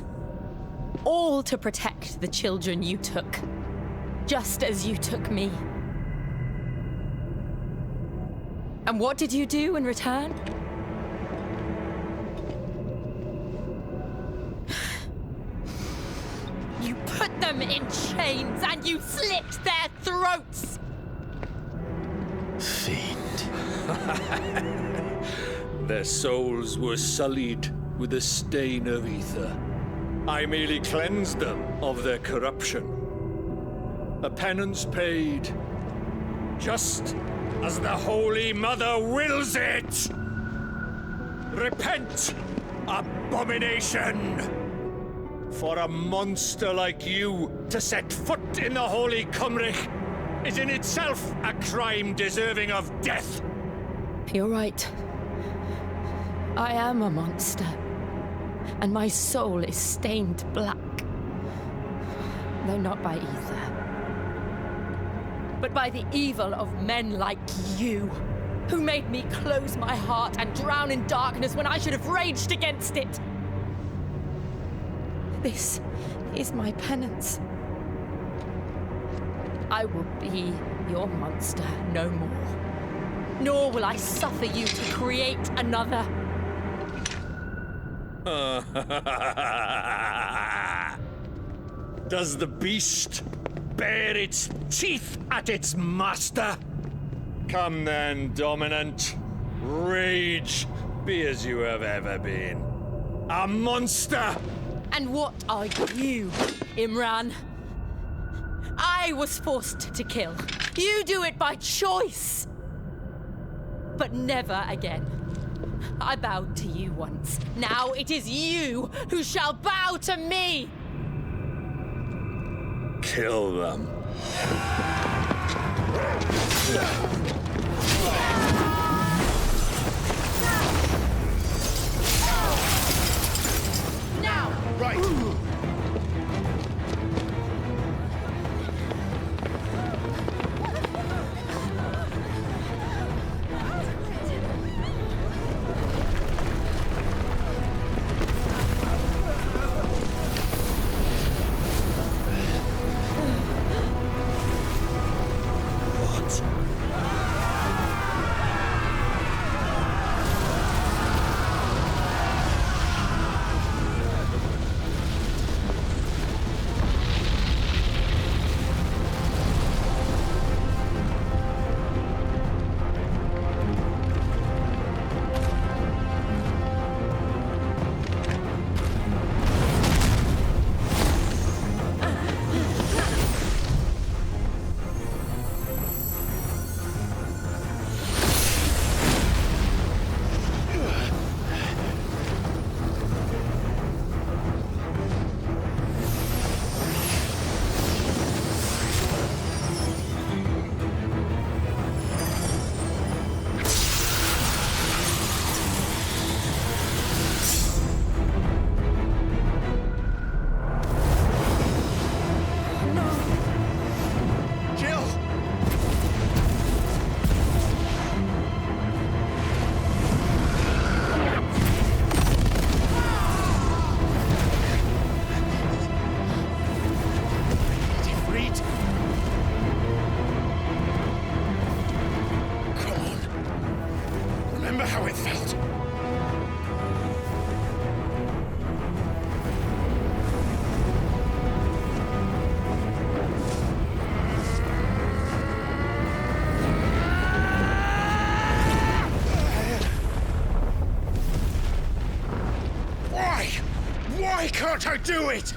All to protect the children you took. Just as you took me. And what did you do in return? You put them in chains and you slit their throats! Fiend. Their souls were sullied with the stain of ether. I merely cleansed them of their corruption. A penance paid, just as the Holy Mother wills it! Repent, abomination! For a monster like you to set foot in the Holy Cymric is in itself a crime deserving of death! You're right. I am a monster. And my soul is stained black. Though not by ether. But by the evil of men like you, who made me close my heart and drown in darkness when I should have raged against it. This is my penance. I will be your monster no more. Nor will I suffer you to create another. Does the beast bare its teeth at its master? Come then, Dominant. Rage, be as you have ever been. A monster! And what are you, Imran? I was forced to kill. You do it by choice. But never again. I bowed to you once. Now it is you who shall bow to me! Kill them. Now! Right. Why can't I do it?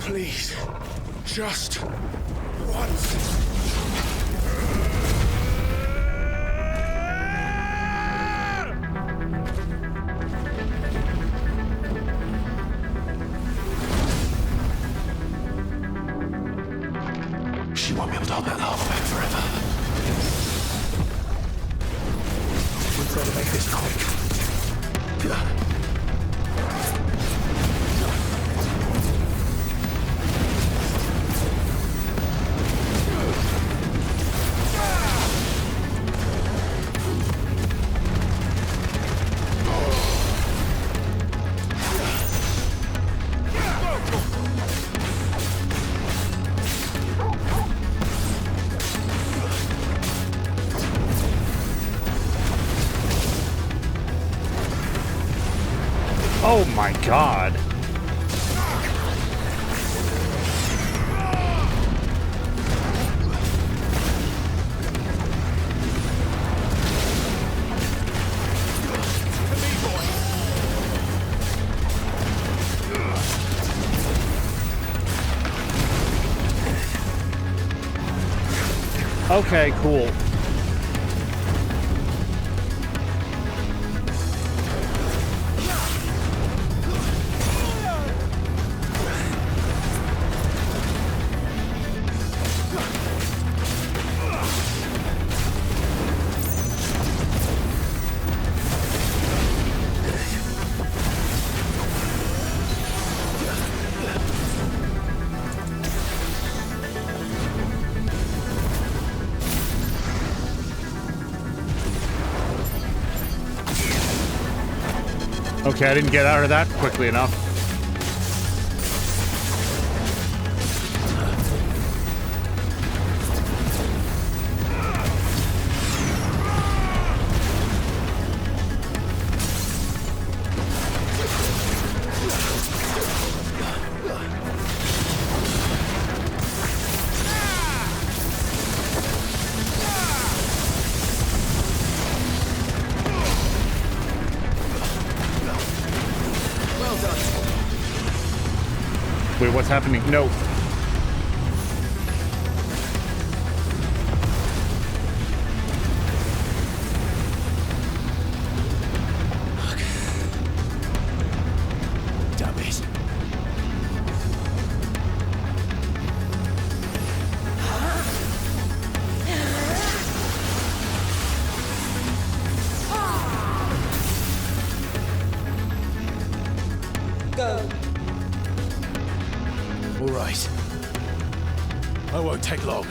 Please, just once. She won't be able to hold that lava back forever. We've got to make this quick. Oh my god. Okay, cool. Okay, I didn't get out of that quickly enough. Wait, what's happening? No. Damn it. Go. All right. I won't take long.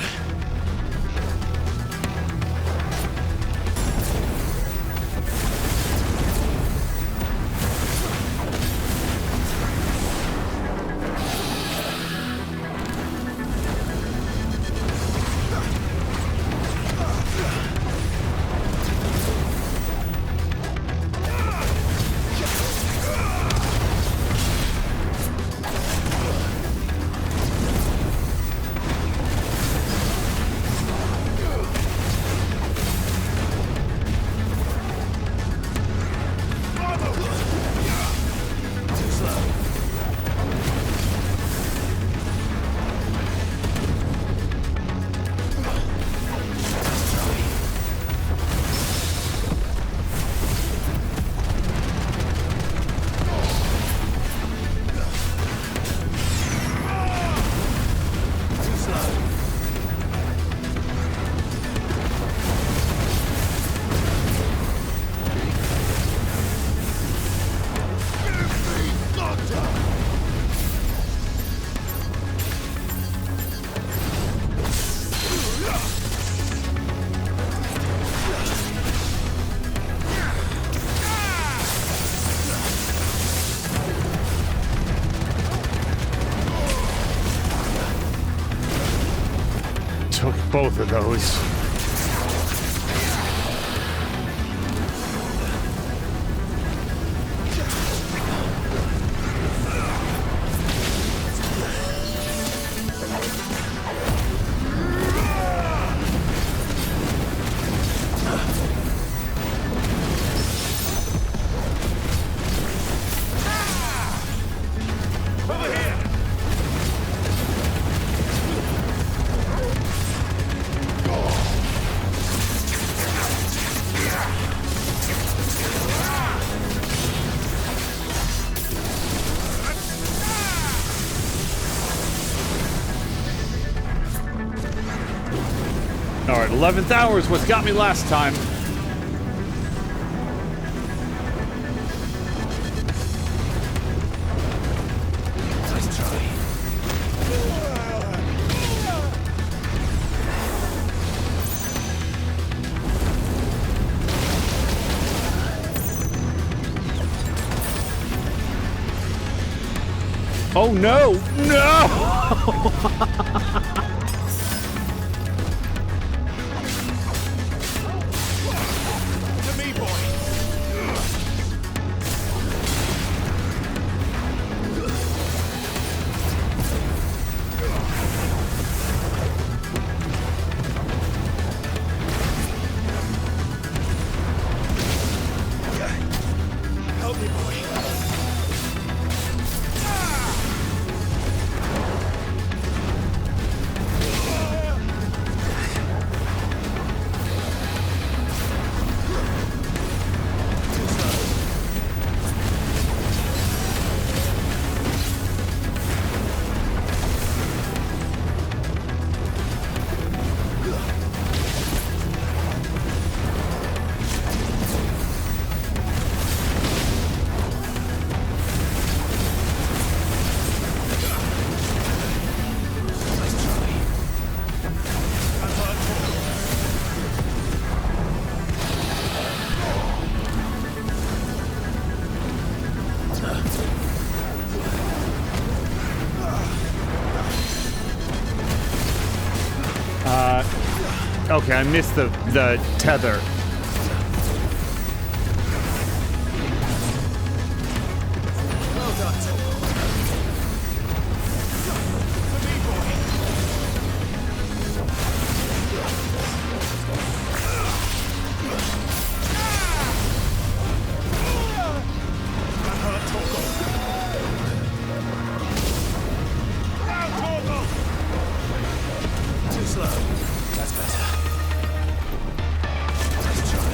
Took both of those. All right, 11th hour is what got me last time. Nice try. Oh no! No! Okay, I missed the tether. Well done, Torgal. For me, boy. That hurt, Torgal. Now, Torgal! Too slow. That's better. Let's try.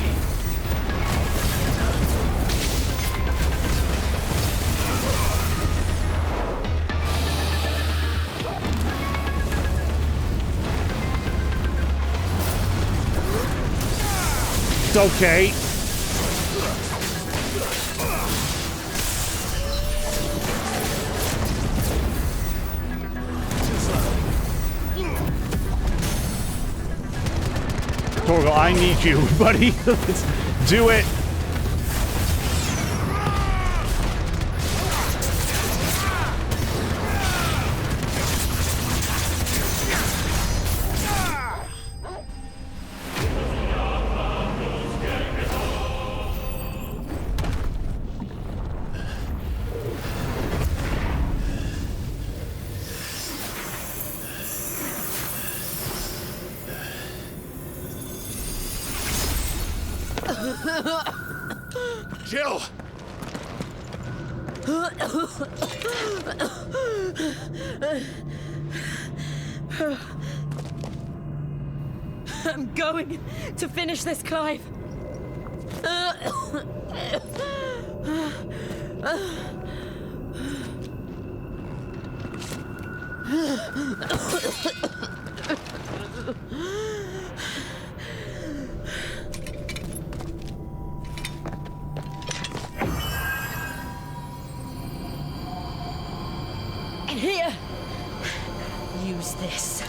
It's okay. Torgal, I need you, buddy. Let's do it. Jill! I'm going to finish this, Clive. Here, use this.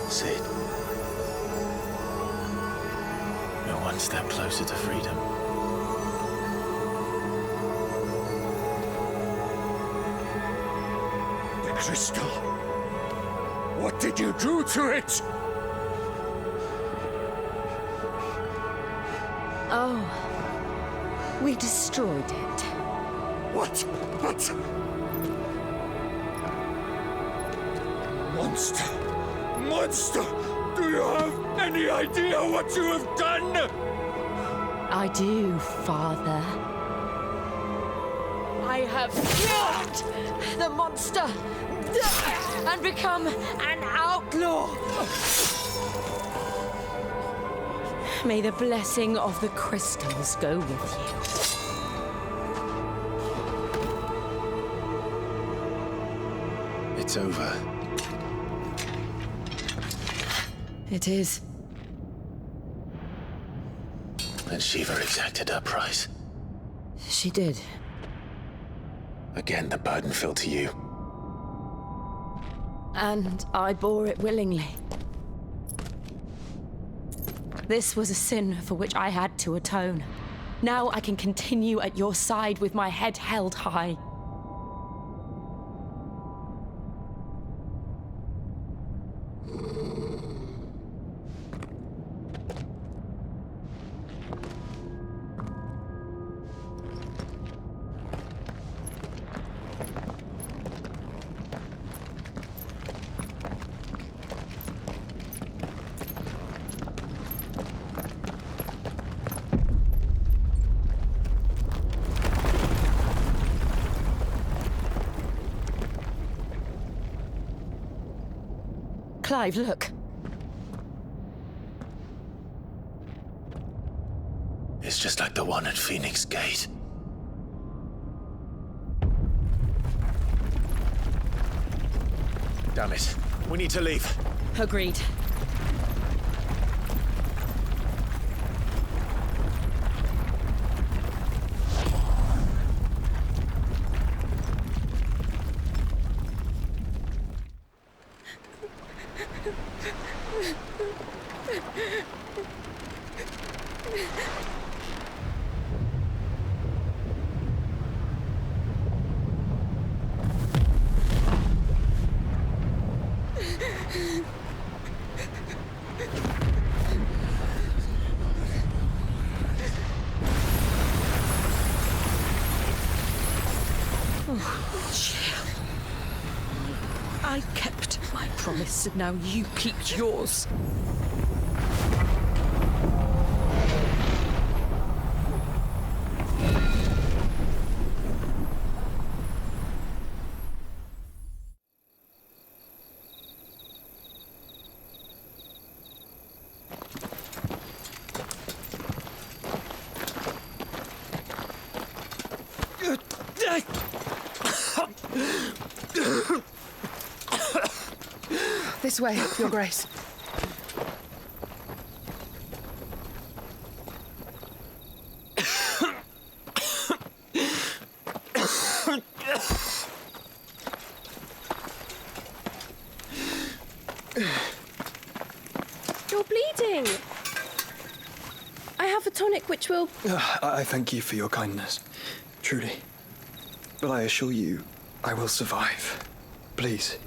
Sid. We're one step closer to freedom. The crystal. What did you do to it? Oh, we destroyed it. What? Monster! Monster! Do you have any idea what you have done? I do, Father. I have killed the monster and become an outlaw. May the blessing of the crystals go with you. It's over. It is. And Shiva exacted her price. She did. Again, the burden fell to you. And I bore it willingly. This was a sin for which I had to atone. Now I can continue at your side with my head held high. Clive, look. It's just like the one at Phoenix Gate. Damn it. We need to leave. Agreed. I kept my promise, and now you keep yours. This way, Your Grace. You're bleeding. I have a tonic which will... I thank you for your kindness, truly. But I assure you, I will survive. Please,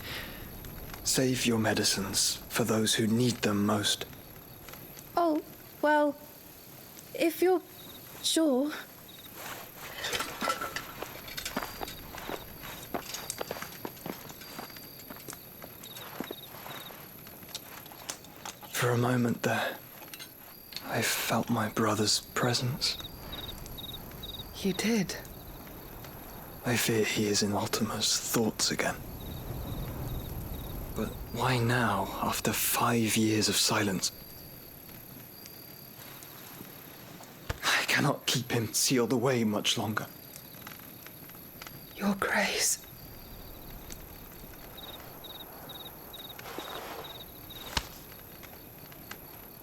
save your medicines for those who need them most. Oh, well, if you're sure. For a moment there, I felt my brother's presence. You did? I fear he is in Ultima's thoughts again. But why now, after 5 years of silence? I cannot keep him sealed away much longer. Your Grace.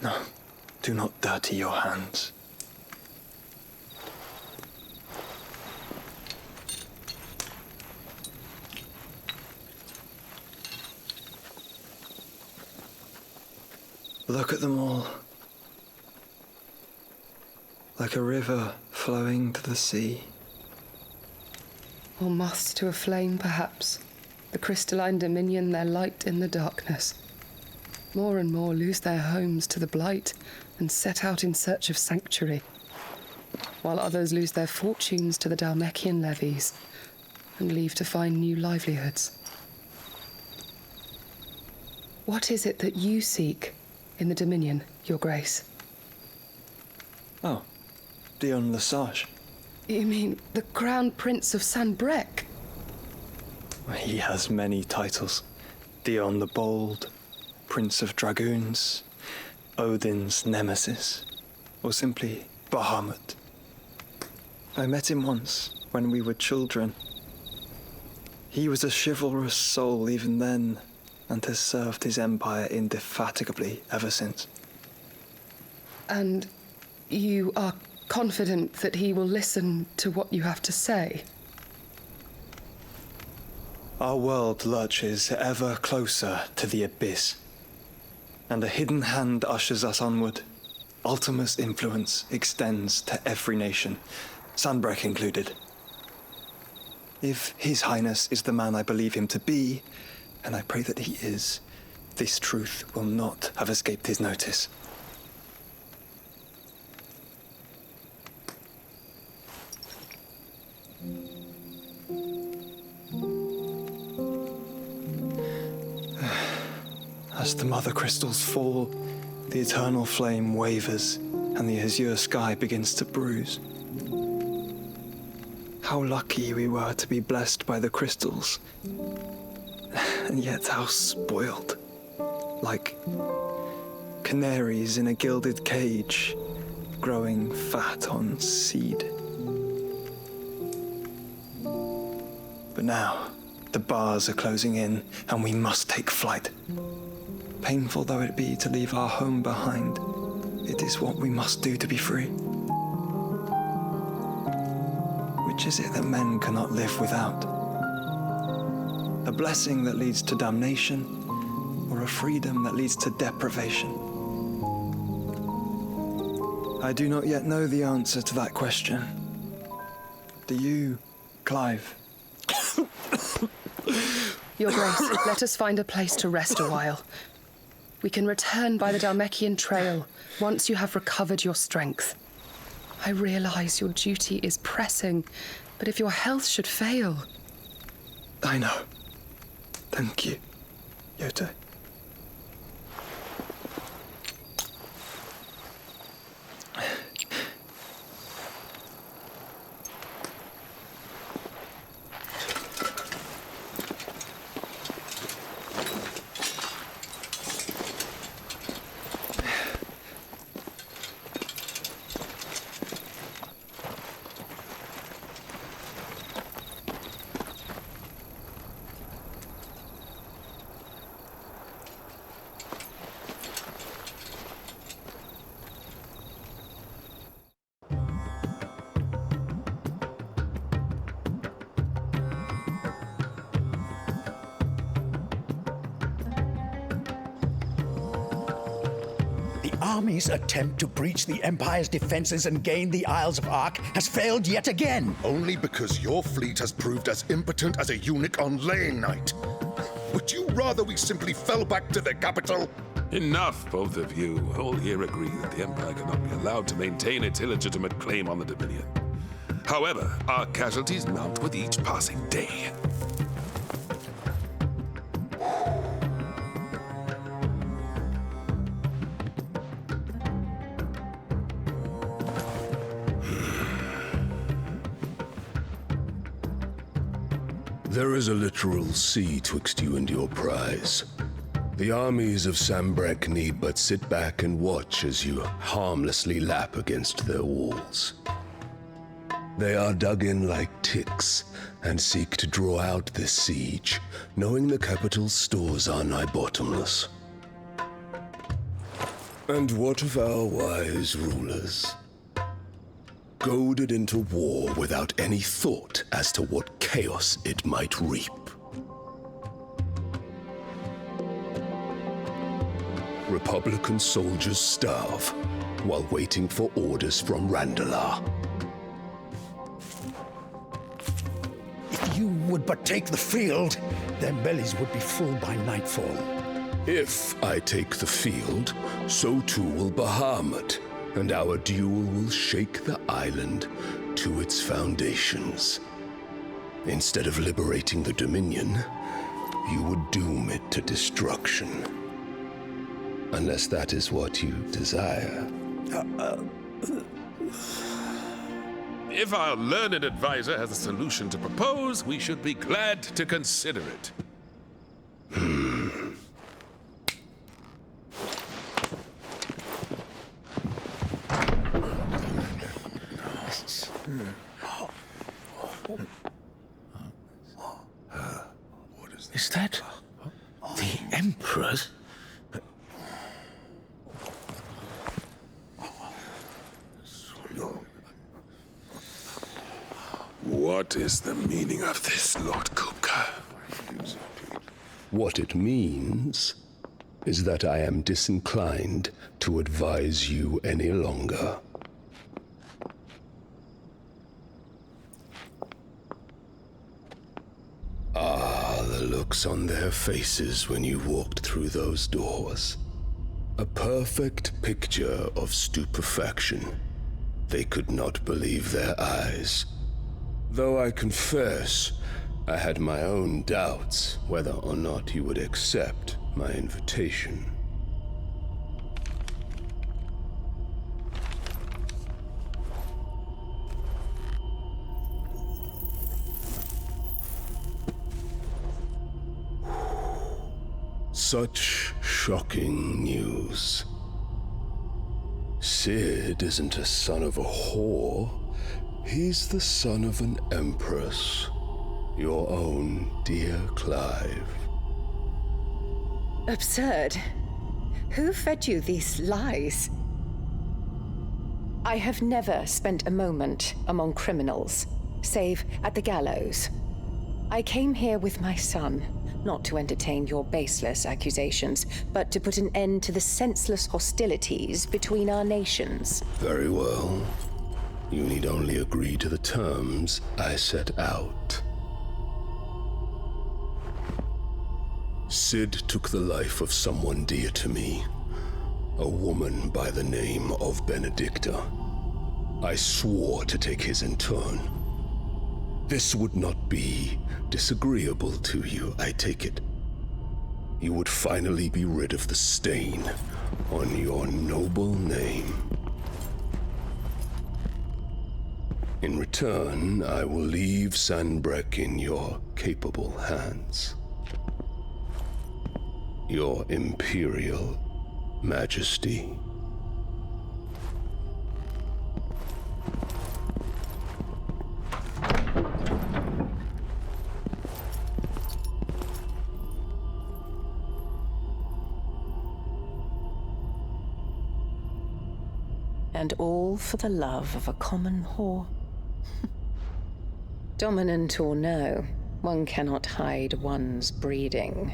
No, do not dirty your hands. Look at them all. Like a river flowing to the sea. Or moths to a flame, perhaps. The crystalline dominion their light in the darkness. More and more lose their homes to the blight and set out in search of sanctuary, while others lose their fortunes to the Dalmekian levies and leave to find new livelihoods. What is it that you seek in the Dominion, Your Grace? Oh, Dion Lesage. You mean the Crown Prince of Sanbreque? He has many titles. Dion the Bold, Prince of Dragoons, Odin's Nemesis, or simply Bahamut. I met him once when we were children. He was a chivalrous soul even then, and has served his empire indefatigably ever since. And you are confident that he will listen to what you have to say? Our world lurches ever closer to the abyss, and a hidden hand ushers us onward. Ultima's influence extends to every nation, Sanbreque included. If His Highness is the man I believe him to be, and I pray that he is, this truth will not have escaped his notice. As the mothercrystals fall, the eternal flame wavers, and the azure sky begins to bruise. How lucky we were to be blessed by the crystals, and yet how spoiled. like canaries in a gilded cage, growing fat on seed. But now, the bars are closing in, and we must take flight. Painful though it be to leave our home behind, it is what we must do to be free. Which is it that men cannot live without? A blessing that leads to damnation, or a freedom that leads to deprivation? I do not yet know the answer to that question. Do you, Clive? Your Grace, let us find a place to rest a while. We can return by the Dalmekian trail once you have recovered your strength. I realize your duty is pressing, but if your health should fail... I know. Thank you, Yote. Army's attempt to breach the Empire's defenses and gain the Isles of Ark has failed yet again. Only because your fleet has proved as impotent as a eunuch on laying night. Would you rather we simply fell back to the capital? Enough, both of you. All here agree that the Empire cannot be allowed to maintain its illegitimate claim on the Dominion. However, our casualties mount with each passing day. There is a literal sea twixt you and your prize. The armies of Sambrek need but sit back and watch as you harmlessly lap against their walls. They are dug in like ticks and seek to draw out this siege, knowing the capital's stores are nigh bottomless. And what of our wise rulers? Goaded into war without any thought as to what chaos it might reap. Republican soldiers starve while waiting for orders from Randalar. If you would but take the field, their bellies would be full by nightfall. If I take the field, so too will Bahamut, and our duel will shake the island to its foundations. Instead of liberating the Dominion, you would doom it to destruction. Unless that is what you desire. If our learned advisor has a solution to propose, we should be glad to consider it. Is that the Emperor's? What is the meaning of this, Lord Kupka? What it means is that I am disinclined to advise you any longer. Ah, the looks on their faces when you walked through those doors. A perfect picture of stupefaction. They could not believe their eyes. Though I confess, I had my own doubts whether or not you would accept my invitation. Such shocking news. Sid isn't a son of a whore. He's the son of an empress. Your own dear Clive. Absurd. Who fed you these lies? I have never spent a moment among criminals, save at the gallows. I came here with my son, not to entertain your baseless accusations, but to put an end to the senseless hostilities between our nations. Very well. You need only agree to the terms I set out. Sid took the life of someone dear to me, a woman by the name of Benedicta. I swore to take his in turn. This would not be disagreeable to you, I take it. You would finally be rid of the stain on your noble name. In return, I will leave Sanbreque in your capable hands. Your Imperial Majesty. And all for the love of a common whore. Dominant or no, one cannot hide one's breeding.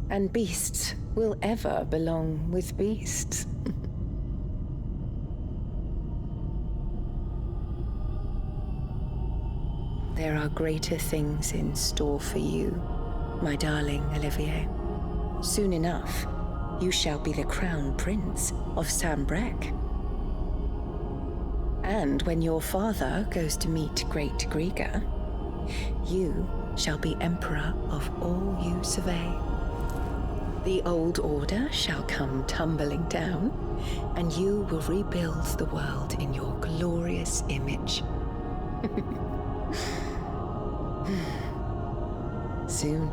And beasts will ever belong with beasts. There are greater things in store for you, my darling Olivier. Soon enough, you shall be the crown prince of Sanbreque. And when your father goes to meet Great Griga, you shall be emperor of all you survey. The old order shall come tumbling down, and you will rebuild the world in your glorious image. Soon,